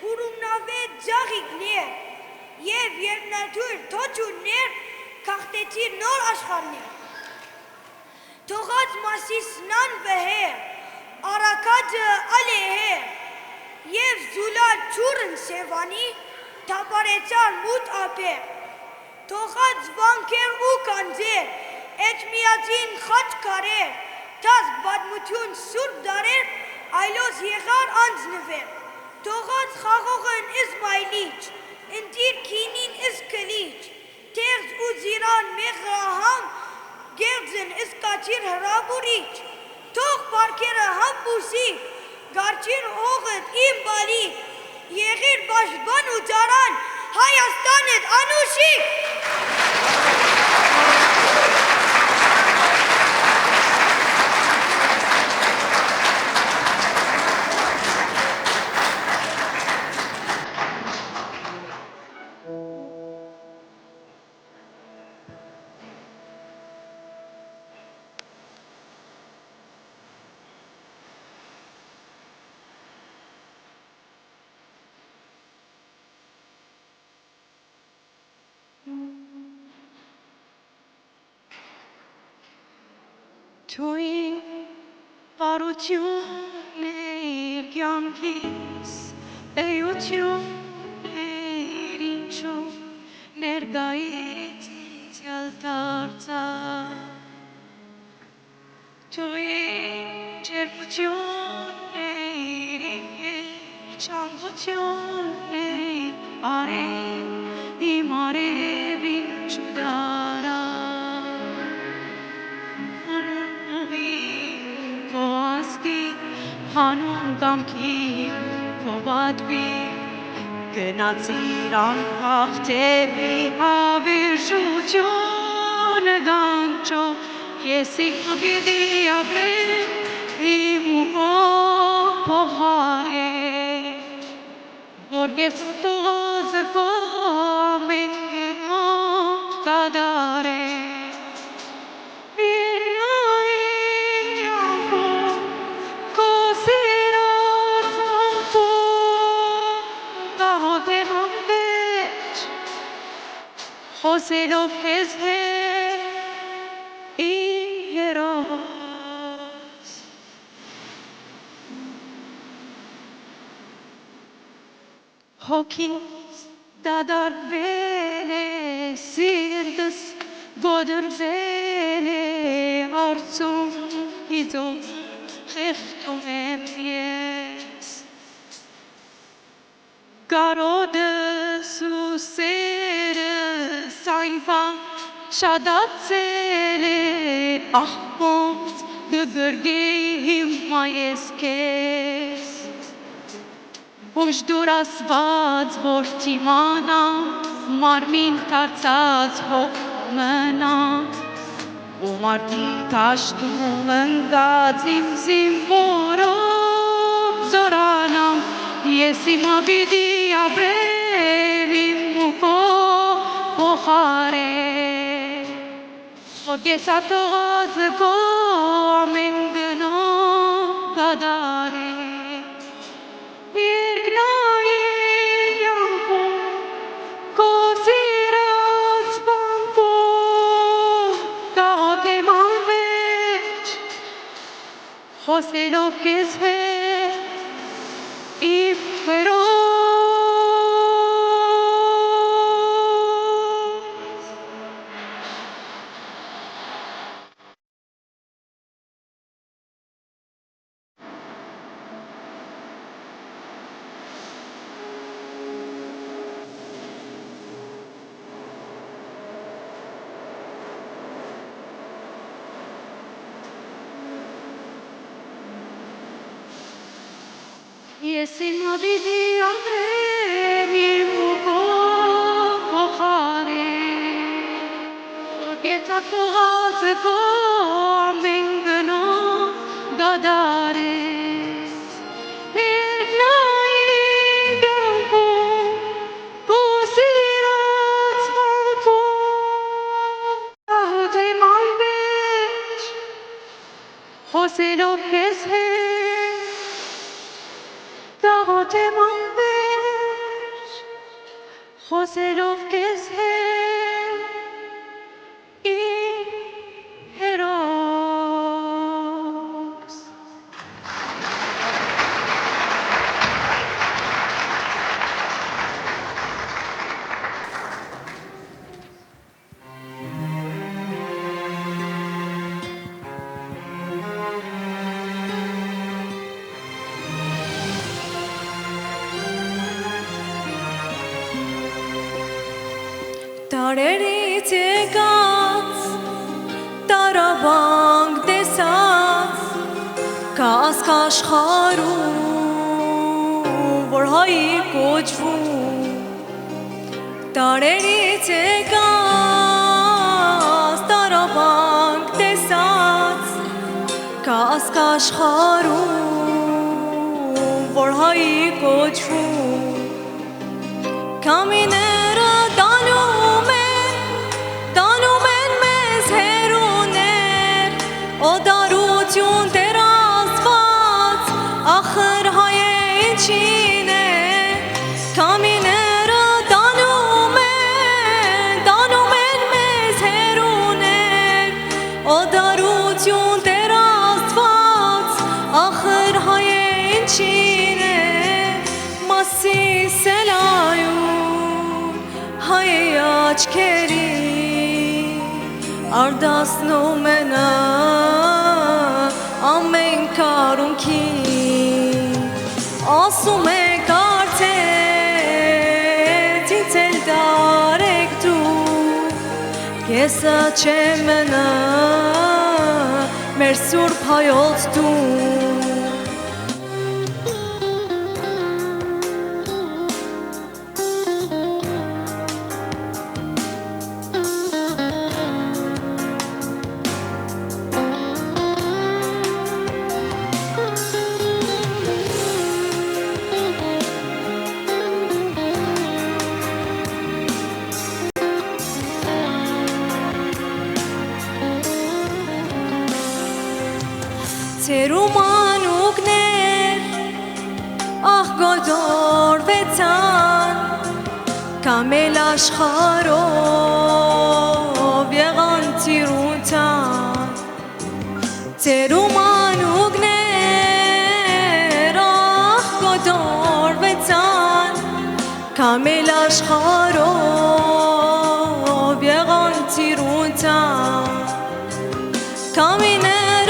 փուրումնավետ ձաղիքներ, և երկնաթույր թոչուններ, կաղտեցիր նոր աշխարհներ, թողած Մասիսնան վհեր, արակաձը ալեհեր, և զուլալ չուրն սևանի, թապարեցար մութ ափեր, թողած վանքեր ու կանձեր, էջմիածին խաչ կարեր, թազգ բադմություն սուրբ դարեր, այլոց եղար անձնվեր, թողած խաղողն Իսմայլիչ, ընտիր քինին Իսկլիչ, թեղձ ու զիրան մեղրահամ, գերձն Իսկաչիր հրաբուրիչ, թող պարքերը համբուսիկ, գարջիր հողըտ իմ բալիկ, եղիր բաշբան ու ծարան, Հայաստանդ անուշիկ։ Tuin varutune kyankis eyutune rincho nergait yaltarta Tuin cerputune changutune are imare vinchudara Հանուն կամքի փոբատվի գնացիր անհաղթելի հավերժությունը գանչով ես իմ գիտի ապրեմ իմ ուղով փոխարել որ ես ուտոզը կոմեն կադարել Խոսելով քեզ հետ իհերոս Հոգիս դադարվել է սիրտս գոդրվել է արցում իձում խեղդում եմ ես Կարոդս ու սերս այն բան շադացել է աղբոց գգրգեի հիմա ես կեզ Ուժ դուր ասված որ թիմանամ մարմին թարցած հող մնամ ու մարդի տաշտում ընգած իմ զինվորով զորանամ Ես հիմա պիտի ապրել իմ ուղով փոխարել Որ ես ատողածը կոմեն գնով կադարել Երկնային յանքում քո սիրած բանկով կաղոթեմ անվերջ Խոսելով քեզ հետ Իմ հերոս Ես իմ ապիտի ապրեմ իմ ուղով փոխարել Ես ատողածը կոմեն գնով դադարես Երկնային կյանքում քո սիրած բանկով կաղոթեմ անվերջ Խոսելով քեզ հետ Կաղոթեմ անվերջ, խոսելով քեզ հետ, իմ հերոս Տարերից եկած, տարավանք տեսած, կասկ աշխարում, որ հայի կոչվում Տարերից եկած, տարավանք տեսած, կասկ աշխարում, որ հայի կոչվում Կամիները տանում են մեզ հերուներ Օդարություն Տեր Աստված, ախր հայ է ինչին է Կամիները տանում են մեզ հերուներ Օդարություն Տեր աչքերի արդասնում է նա ամեն կարունքի ասում է կարծեց ինձ էլ դարեք դու կեսը չեմ մնա մեր սուրբ հայոց դու Ծերում անուկներ աղ գոդորվեցան կամ էլ աշխարով եղան ծիրուտան Ծերում անուկներ աղ գոդորվեցան կամ էլ աշխարով եղան ծիրուտան Կամիները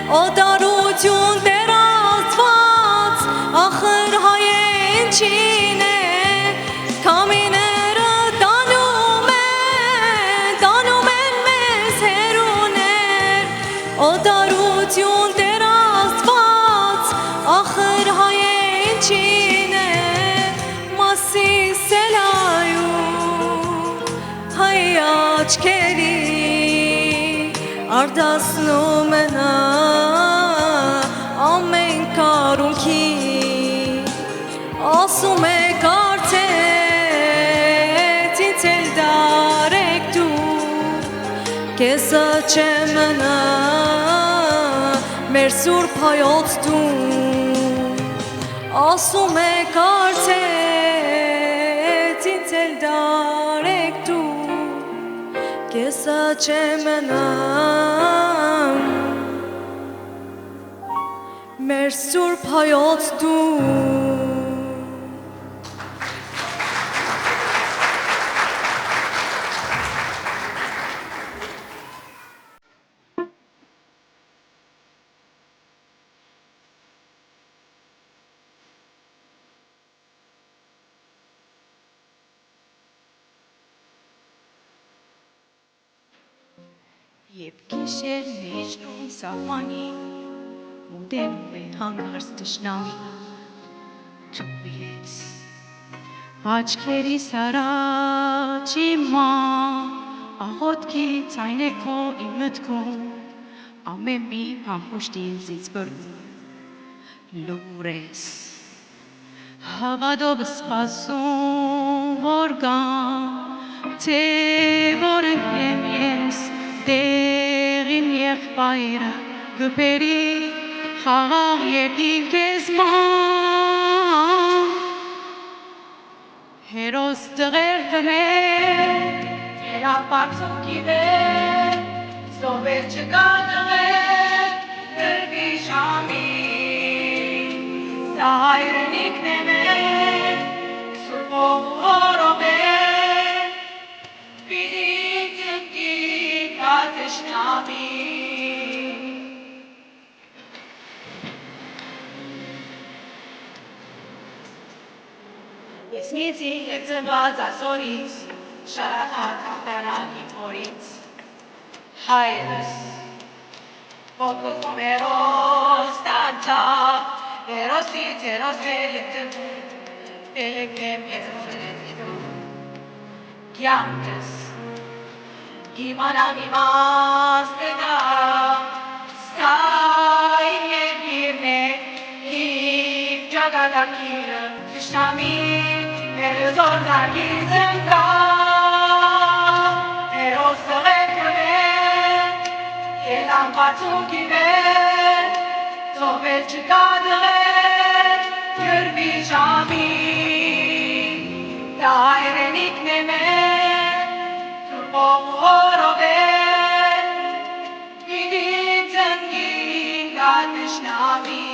Օտարություն Տեր Աստված, ախր հայեն չին է, Կամիները տանում են մեզ հերուներ, Օտարություն Տեր Աստված, ախր հայեն չին է, Մասիս սելայում, հայ աչքերի, արդասնում է նա ամեն կարունքի ասում է կարծեց ինձ էլ դարեք դու կեսը չեմ մնա մեր սուրբ հայոց դու ասում է կարծեց ինձ էլ դարեք դու կեսը չեմ մնա մեր սուրբ հայոց դու Եվ գիշերն իջնում սահմանի Ուտենում է հանգարց տշնամի Թույեց Աչքերիս առաջ իմա Աղոտքի ցայն է քո իմ մտքում Ամեն մի համուշտ ինձից բռնում Լուր ես Հավատով սպասում որ գամ Թե որ ընկնեմ ես Տեղին եղբայրը գպերի խաղաղ երկին քեզ ման Հերոս տղեր տներ երապարծուքի վեր Սովեր չկա տղեր գրվի շամի Սա հայրենիքն է մեր սուրբով ու հորով է Պիտի ծնկի կատշնամի Ես միեցի և ծնված ասորից, շարախատ հաղթանակ իմ հորից, հայրս, ոտքում հերոս տանցավ, հերոսից հերոս վերհետվում, տեղեկնեմ ես վրետիդում, կյանքս, իմանամ իմաստ դա, ստայն երկիրն է, իմ ճակատագիրը, Tշնամի մեր զորնագիր զնկա Հերոս տղեր կներ Ելան բացուքի վեր Ծովեր չկա դղեր Գրվի շամի Դա հայրենիքն է մեր Սուրբով ու հորով է Պիտի ծնկի գա տշնամի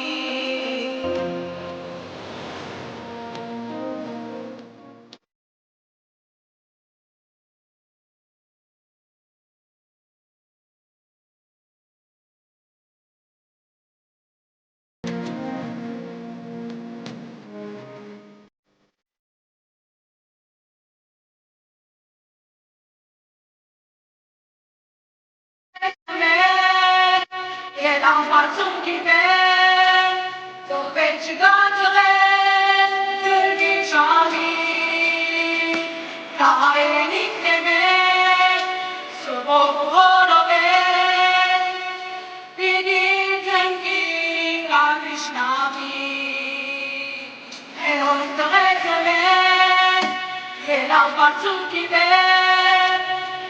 Ելան բացում կիվեն, ծովեր չգատղեն, գրվի ժամի, կա հայրենիքն է մեր, սովով ու հորով են, պիտի ձնկին կապիշնավի, հերոս տղեքը մեր, Ելան բացում կիվեն,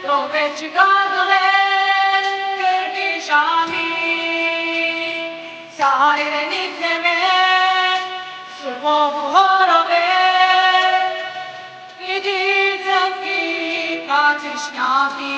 ծովեր չգատղեն, գրվի ժամի, Սա հայրենիքն է մեր, սուրբով ու հորով է, պիտի ձգվի կաթշնավի։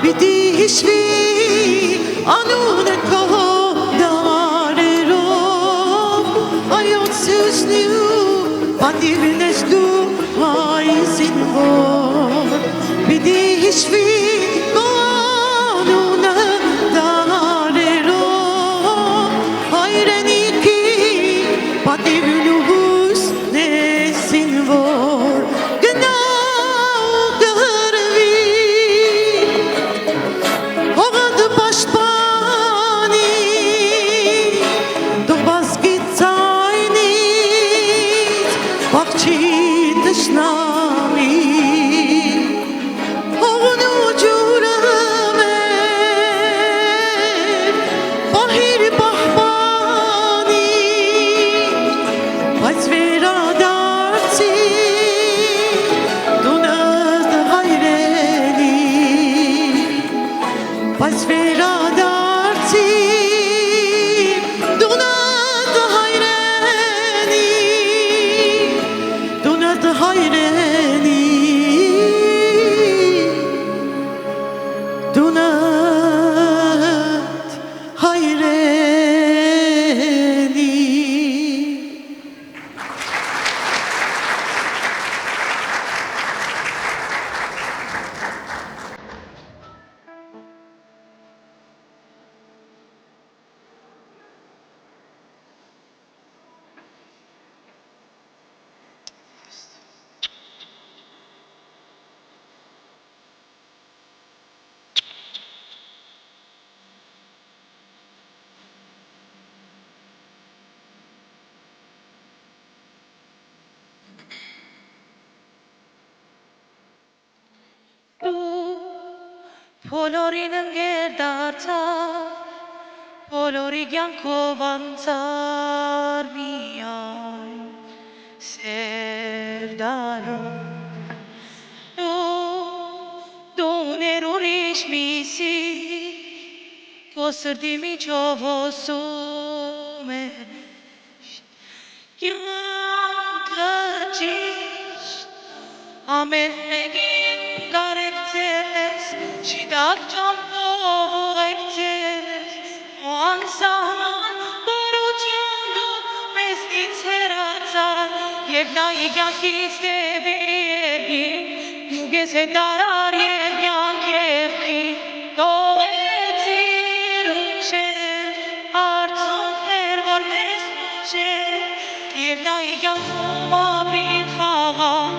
Պիտի հիշվի անունը քո դարերով, այոց հյուսնի ու պատիվն ես դու հայ զինվոր, պիտի հիշվի քո անունը դարերով, հայրենիքի պատիվն ու հույսն ես զինվոր, գնա ու գրվի Bak բոլորին ընկեր դարձար, բոլորի կյանքով անցար միայն սեր դարում։ Դու ուներ ուրիշ միսի, քո սրտի միջով հոսում է կյանքը ճիշտ, ամեն մեկին կարեկցես, շիտակ ճամփով ուղեկցես, ու անսահման բարությունով մեզնից հեռացար, և նայի կյանքից դեպի երկիր, դու քեզ հետ արար և կյանք և խիտ, թողեցիր ուշեր, արցունքներ, որ մեզ ուշեր, և նայի կյանքում ապրին խաղաղ,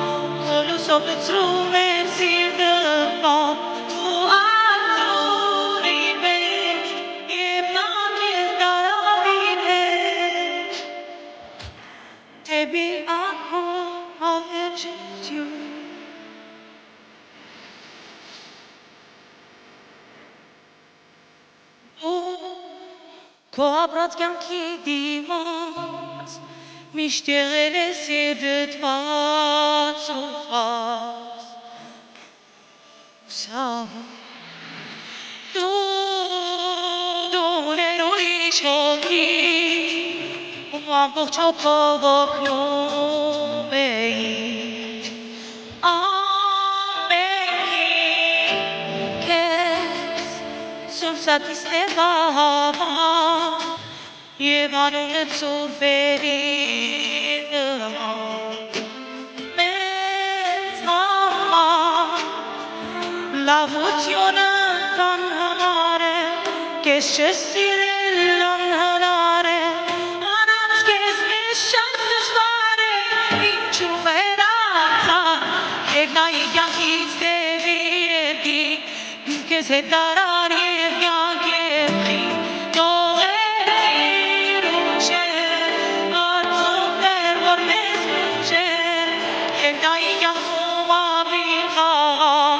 լուսով լցրում էր սիրտը պահ, ու արցունի մեջ, և նա քեզ տարավ իր հետ, դեպի անհուն հավերժություն։ Քո ապրած կյանքի դիմաց, միշտ եղել ես երդդ ված ու ված, դու ուներ ուրիշ հոգի, ու ամբողջ հոգով օգնում էիր ամենքին, քեզ սուրսատիսներ վահավան, և անունը ծուր վերին նման, մեզ համար լավությունը անհնար է, քեզ չսիրել անհնար է, առանց քեզ մեզ շատ դժվար է, ինչու վերացար, և նայի կյանքից դեպի երկիր, դու քեզ հետ տարար և կյանք և խիտ, թողեցիր ուշեր, արցունքներ, որ մեզ ուշեր, և նայի կյանքում ապրին խաղաղ,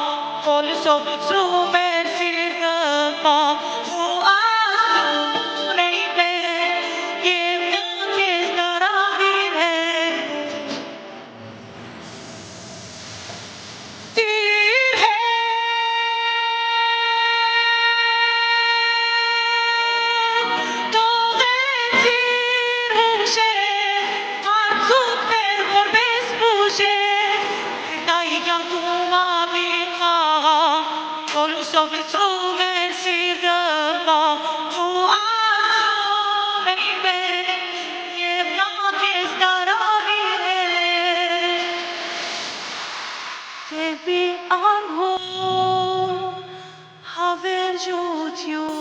որ լուսով լցրում էր սիրտը պահ, ու ասում էի մեզ, և նա քեզ տարավ իր հետ, իր հետ, թողեցիր ուշեր, արցունքներ, որ մեզ ուշեր, և նայի կյանքում ապրին խաղաղ, որ լուսով լցրում էր սիրտը պահ, ու ասում էի մեզ, և նա քեզ տարավ իր հետ, դեպի անհուն հավերժություն։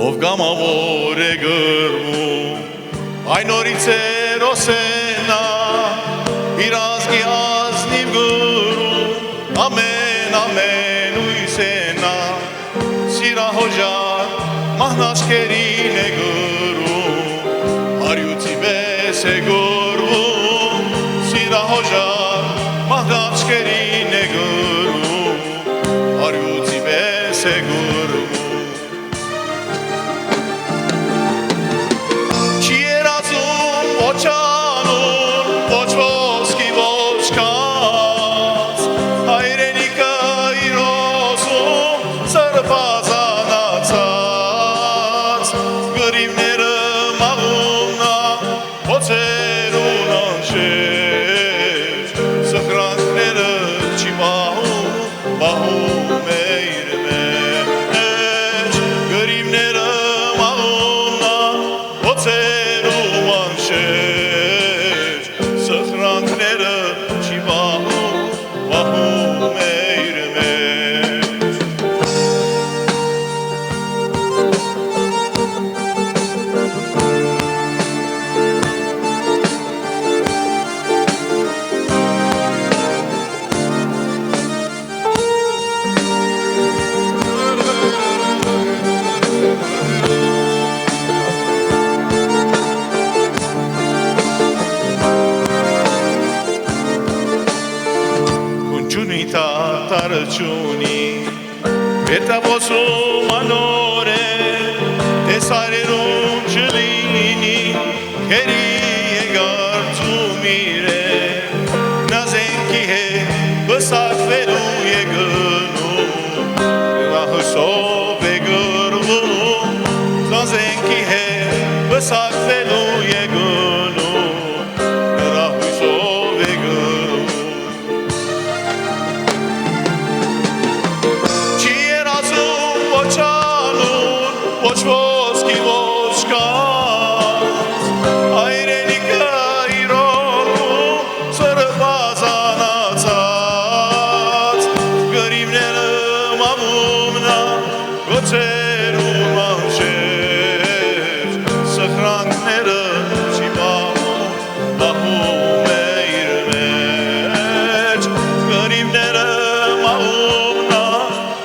Ով գամավոր է գրվում, այն օրից է ռոսենա, իր ազգի ազնիվ գրում, ամեն ույսենա, սիրահոժար մահնաճկերին է գրում, հարյուծի պես է գրվում, սիրահոժար մահնաճկերին է գրում, հարյուծի պես է գրում, Ոչանուն, ոչ ոսկի, ոչ կաց, հայրենիքը իր ոսում սրբազանացած, գրիվները մաղումնա, ոցերուն անշեշ, սխրանքները չի պահում է իր մեջ, գրիվները մաղումնա, ոցերուն անշեշ, հաղթարչունի Պետավոսում անոր է տեսարերում չլինի Կերի եգարձում իր է նազենքի է բսակվելու եգնում Հսով է գրվում նազենքի է բսակվելու եգնում Նրա հուսով է գրվում Չի երազում ոչ անուն, ոչ ոսկի, ոչ կած Հայրենիքը իրոքում սրբազանացած Գրիվները մամումնա գոցերում անշեր Սխրանքները չի բահում է իր մեջ Գրիվները մամումնա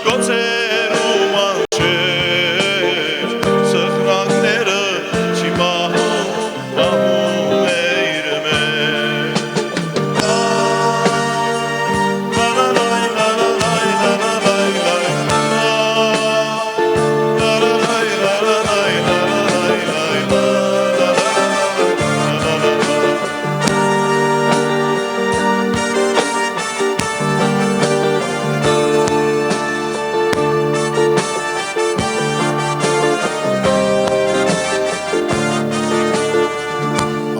գոցերում անշեր Սխրանքները չի բահում է իր մեջ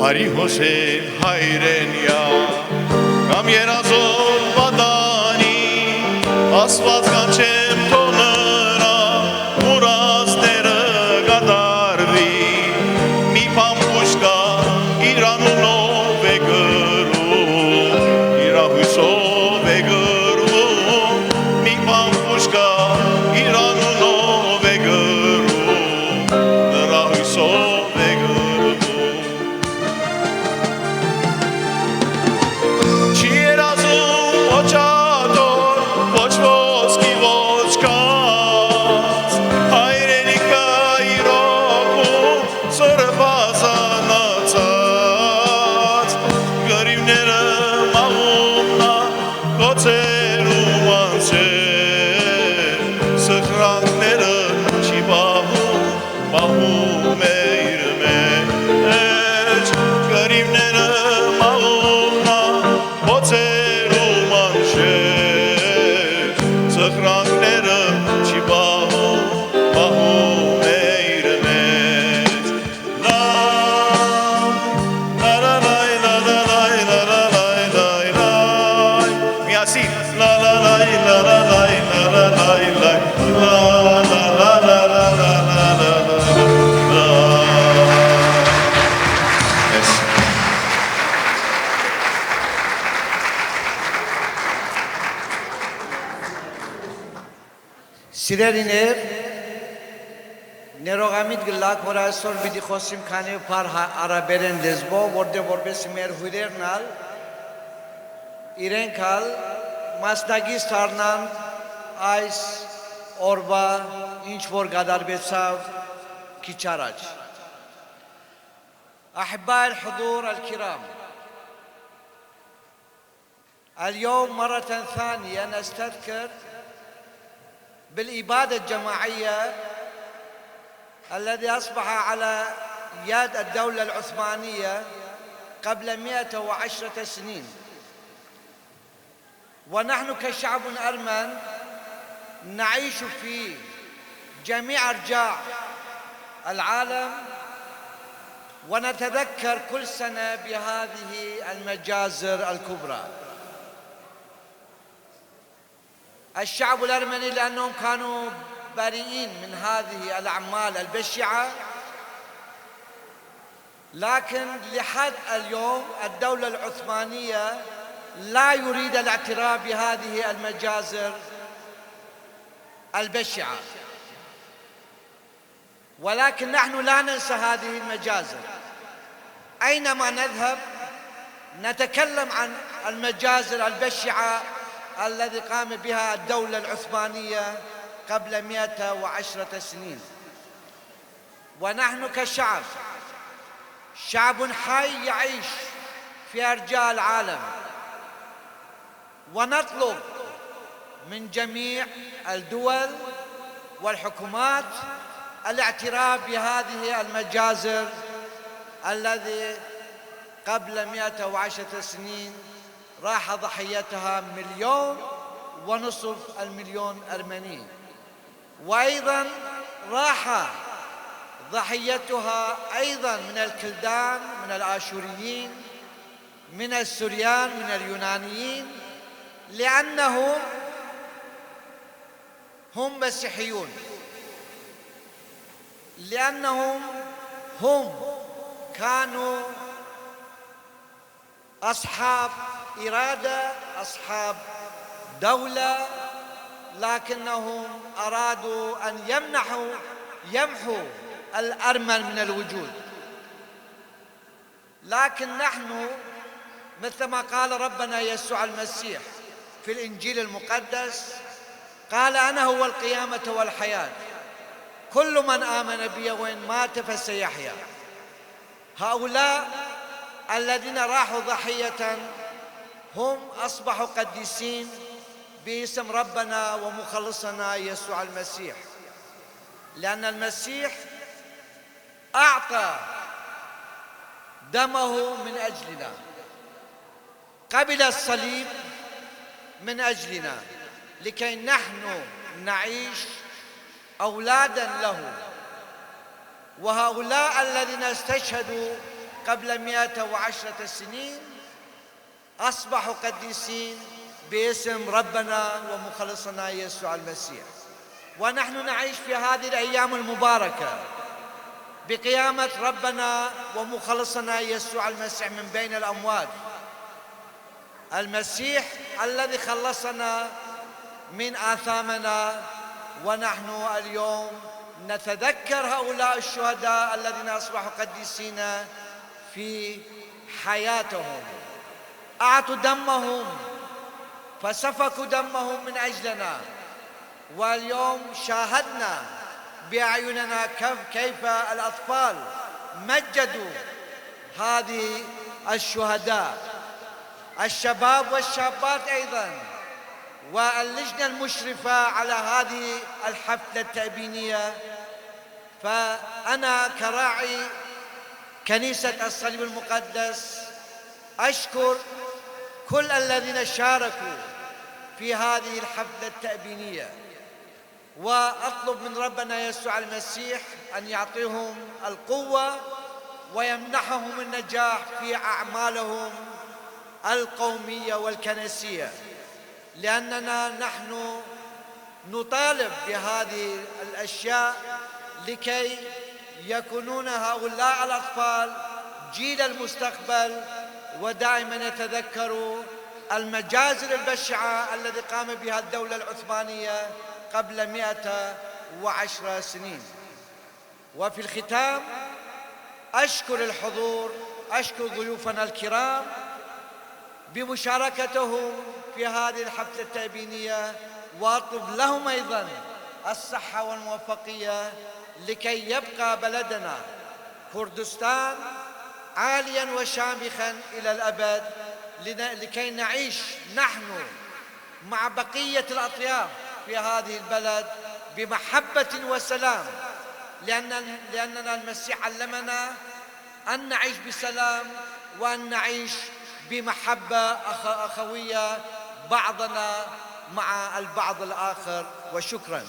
Արի Հոսեյն հայրենյա կամ երազով բադանի ասված կանչեմ տոնըրա մուրազները գադարվի մի պամպուշ կա իրանունով է գրում իրահույսով է գրում մի պամպուշ կա իրանունով է գրում նրա հույսով է գրում Չի երազում ոչ ատոր, ոչ ոսկի, ոչ կած Հայրենիքը իրոքում սրբազանացած Գրիվները մամումնա գոցերում անցեր Սխրանքները չի բահում է իր մեջ Գրիվները մամումնա Ոցերում անշեր Սխրանքները չի բահում է իր մեջ Միասին Սիրելիներ, ներողամիտ գլակ, որ այսօր պիտի խոսիմ քանի փար արաբերեն լեզվով, որտեղ որպեսզի մեր հյուրերն ալ իրենք ալ մասնագից դառնան այս օրվա ինչ որ կատարվեցավ քիչ առաջ أحباء الحضور الكرام اليوم مرة ثانية نستذكر بالإبادة الجماعية الذي أصبح على يد الدولة العثمانية قبل 110 سنين ونحن كشعب أرمن نعيش في جميع أرجاء العالم ونتذكر كل سنة بهذه المجازر الكبرى الشعب الأرمني لأنهم كانوا بريئين من هذه الأعمال البشعة لكن لحد اليوم الدولة العثمانية لا يريد الاعتراف بهذه المجازر البشعة ولكن نحن لا ننسى هذه المجازر أينما نذهب نتكلم عن المجازر البشعة الذي قام بها الدولة العثمانية قبل 110 سنين ونحن كشعب شعب حي يعيش في أرجاء العالم ونطلب من جميع الدول والحكومات الاعتراف بهذه المجازر الذي قبل 110 سنين راح ضحيتها 1.5 مليون أرمني، وأيضا راح ضحيتها أيضا من الكلدان، من الآشوريين، من السوريان، من اليونانيين، لأنهم هم مسيحيون، لأنهم هم كانوا أصحاب إرادة، أصحاب دولة، لكنهم أرادوا أن يمحوا الأرمن من الوجود. لكن نحن مثل ما قال ربنا يسوع المسيح في الإنجيل المقدس، قال أنا هو القيامة والحياة، كل من آمن بي وإن مات فسيحيا. هؤلاء الذين راحوا ضحية هم أصبحوا قديسين باسم ربنا ومخلصنا يسوع المسيح، لأن المسيح أعطى دمه من أجلنا، قبل الصليب من أجلنا، لكي نحن نعيش أولادا له. وهؤلاء الذين استشهدوا قبل 110 سنين أصبحوا قديسين باسم ربنا ومخلصنا يسوع المسيح. ونحن نعيش في هذه الأيام المباركة بقيامة ربنا ومخلصنا يسوع المسيح من بين الأموات، المسيح الذي خلصنا من آثامنا. ونحن اليوم نتذكر هؤلاء الشهداء الذين أصبحوا قديسين في حياتهم، أعطوا دمهم، فسفكوا دمهم من أجلنا، واليوم شاهدنا بأعيننا كيف الأطفال مجدوا هذه الشهداء، الشباب والشابات أيضا، واللجنة المشرفة على هذه الحفلة التأبينية. فأنا كراعي كنيسة الصليب المقدس أشكر كل الذين شاركوا في هذه الحفلة التأبينية، وأطلب من ربنا يسوع المسيح أن يعطيهم القوة ويمنحهم النجاح في أعمالهم القومية والكنسية، لأننا نحن نطالب بهذه الأشياء لكي يكونون هؤلاء الأطفال جيل المستقبل، ودائما يتذكروا المجازر البشعة التي قام بها الدولة العثمانية قبل 110 سنين. وفي الختام أشكر الحضور، أشكر ضيوفنا الكرام بمشاركتهم في هذه الحفلة التأبينية، وأطلب لهم أيضا الصحة والموفقية لكي يبقى بلدنا كردستان عاليا وشامخا إلى الأبد، لكي نعيش نحن مع بقية الأطياف في هذه البلد بمحبة وسلام، لأننا المسيح علمنا أن نعيش بسلام وأن نعيش بمحبة أخوية بعضنا مع البعض الآخر. وشكرا.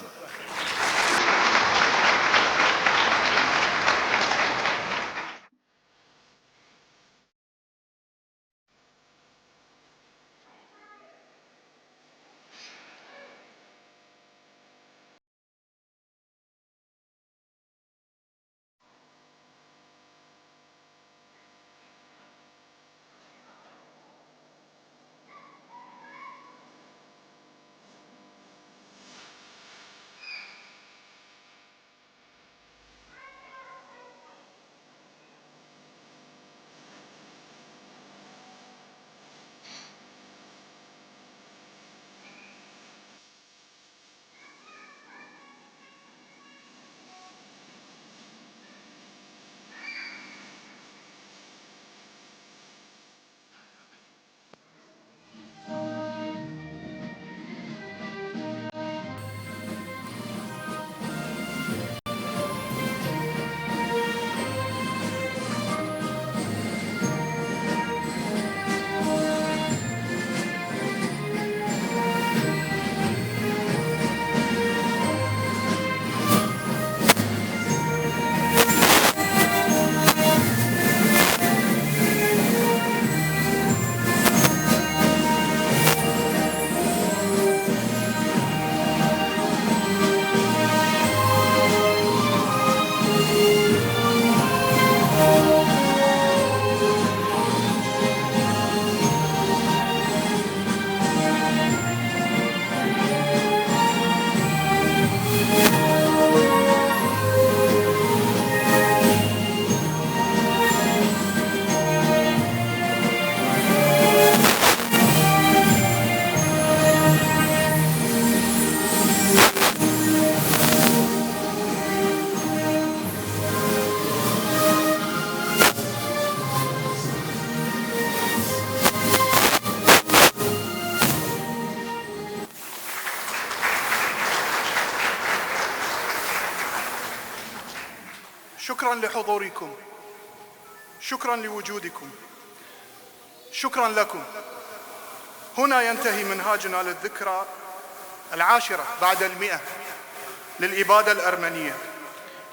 شكرا لحضوركم، شكرا لوجودكم، شكرا لكم. هنا ينتهي منهاجنا للذكرى 10 بعد 100 للإبادة الأرمنية.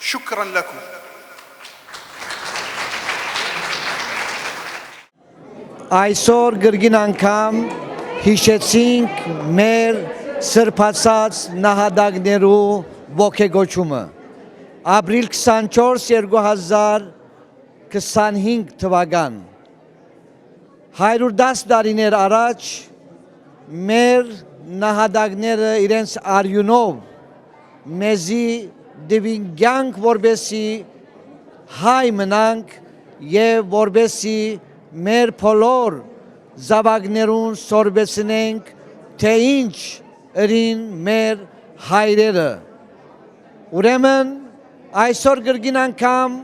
شكرا لكم. Այսօր գրգին անգամ հիշեցինք մեր սրբացած նահատակներու ոգեգոճումը։ Ապրիլ 24 2025 թվական 110 տարիներ առաջ մեր նահատակները իրենց արյունով մեզի դվին կյանք որբեսի հայ մնանք եւ որբեսի մեր բոլոր զավակներուն սորբեցնենք թե ինչ ըրին մեր հայրերը։ Ուրեմն այսօր գրգին անգամ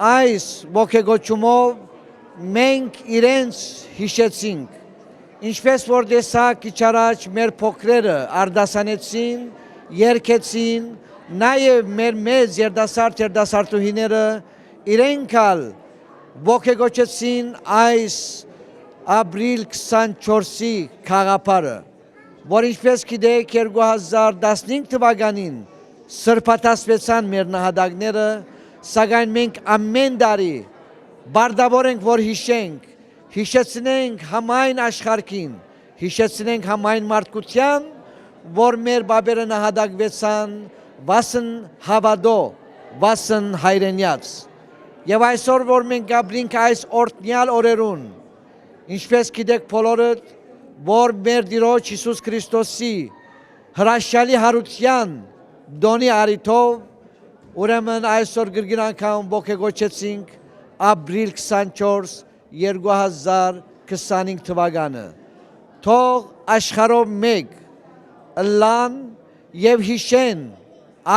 այս ոգեգոճումով մենք իրենց հիշեցինք, ինչպես որ տեսակ քիչ առաջ մեր փոքրերը արդասանեցին, երգեցին, նաև մեր մեծ երդասարտուհիները իրենքալ ոգեգոճեցին այս ապրիլ 24-ի խաղապարը, որ ինչպես գիտեք 2015 թվականին սրբատասվեցան մեր նահատակները, սակայն մենք ամեն տարի բարդավոր ենք, որ հիշեցնենք համայն աշխարհին, հիշեցնենք համայն մարդկության, որ մեր բաբերը նահատակվեցան վասն հավատո, վասն հայրենյաց։ Եվ այսօր որ մենք ապրենք այս օրհնյալ օրերուն, ինչպես գիտեք բոլորդ, որ մեր Տիրոջ Հիսուս Քրիստոսի հրաշալի հարության դոնի արիթով, ուրեմն այսօր գրգին անգամ ոգեգոճեցինք ապրիլ 24 2025 թվականը։ Թող աշխարհով մեկ ըլլան եւ հիշեն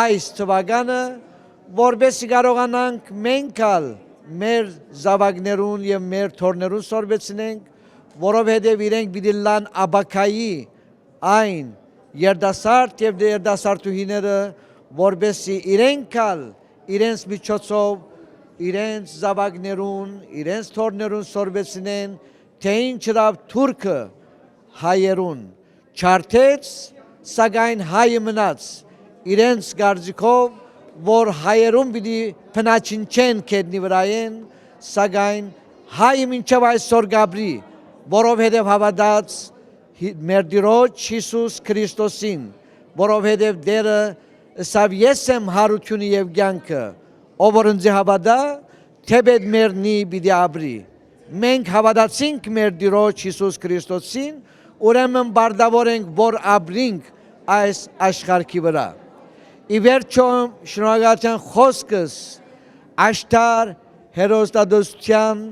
այս թվականը, որբեսի կարողանանք մենք մեր զավակներուն եւ մեր թորներուն սորբեցնենք, որովհետեւ իրենք պիտի լան աբակայի այն երդասարտ եւ երդասարտուհիները, որբեսի իրենց միջոցով իրենց զավակներուն, իրենց թորներուն սորբեցնեն, թե ինչ լավ թուրքը հայերուն չարթեց, սակայն հայը մնաց իրենց գարձիկով, որ հայերուն պիտի փնաչինչեն քեդնի վրայեն, սակայն հայը մինչև այսօր գաբրի, որովհետև հավատաց մեր Տիրոջ Հիսուս Քրիստոսին, որովհետև դերը ասավ ես եմ հարությունը եւ կյանքը, ով որ ինձ հավատա, թեպետ մեռնի պիտի ապրի։ Մենք հավատացինք մեր Տիրոջ Հիսուս Քրիստոսին, ուրեմն բարդավոր ենք, որ ապրենք այս աշխարհի վրա։ Ի վերջո շնորհակալության խոսքս Աշտար հերոստատուսության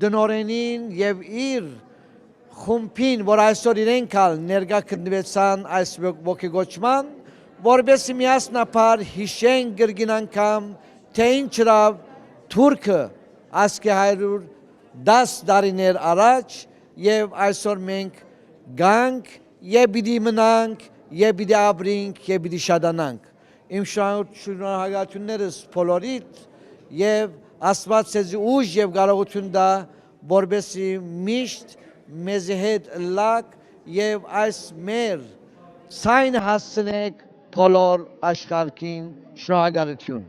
դնորենին եւ իր խումբին, որ այսօր իրենքալ ներկա գտնվեցան այս ոգեգոճման, որբեսի միասնապար հիշեն գրգին անգամ, թե ինչ լավ թուրքը ասկի 110 տարիներ առաջ եւ այսօր մենք գանք եւ պիտի մնանք եւ պիտի ապրենք եւ պիտի շադանանք։ Իմ շնորհակալություններս բոլորիդ եւ Աստված ցեզի ուժ եւ կարողություն տա, որբեսի միշտ մեզի հետ լակ եւ այս մեր ցայնը հասցնեք բոլոր աշխարհին։ Շնորհակալություն։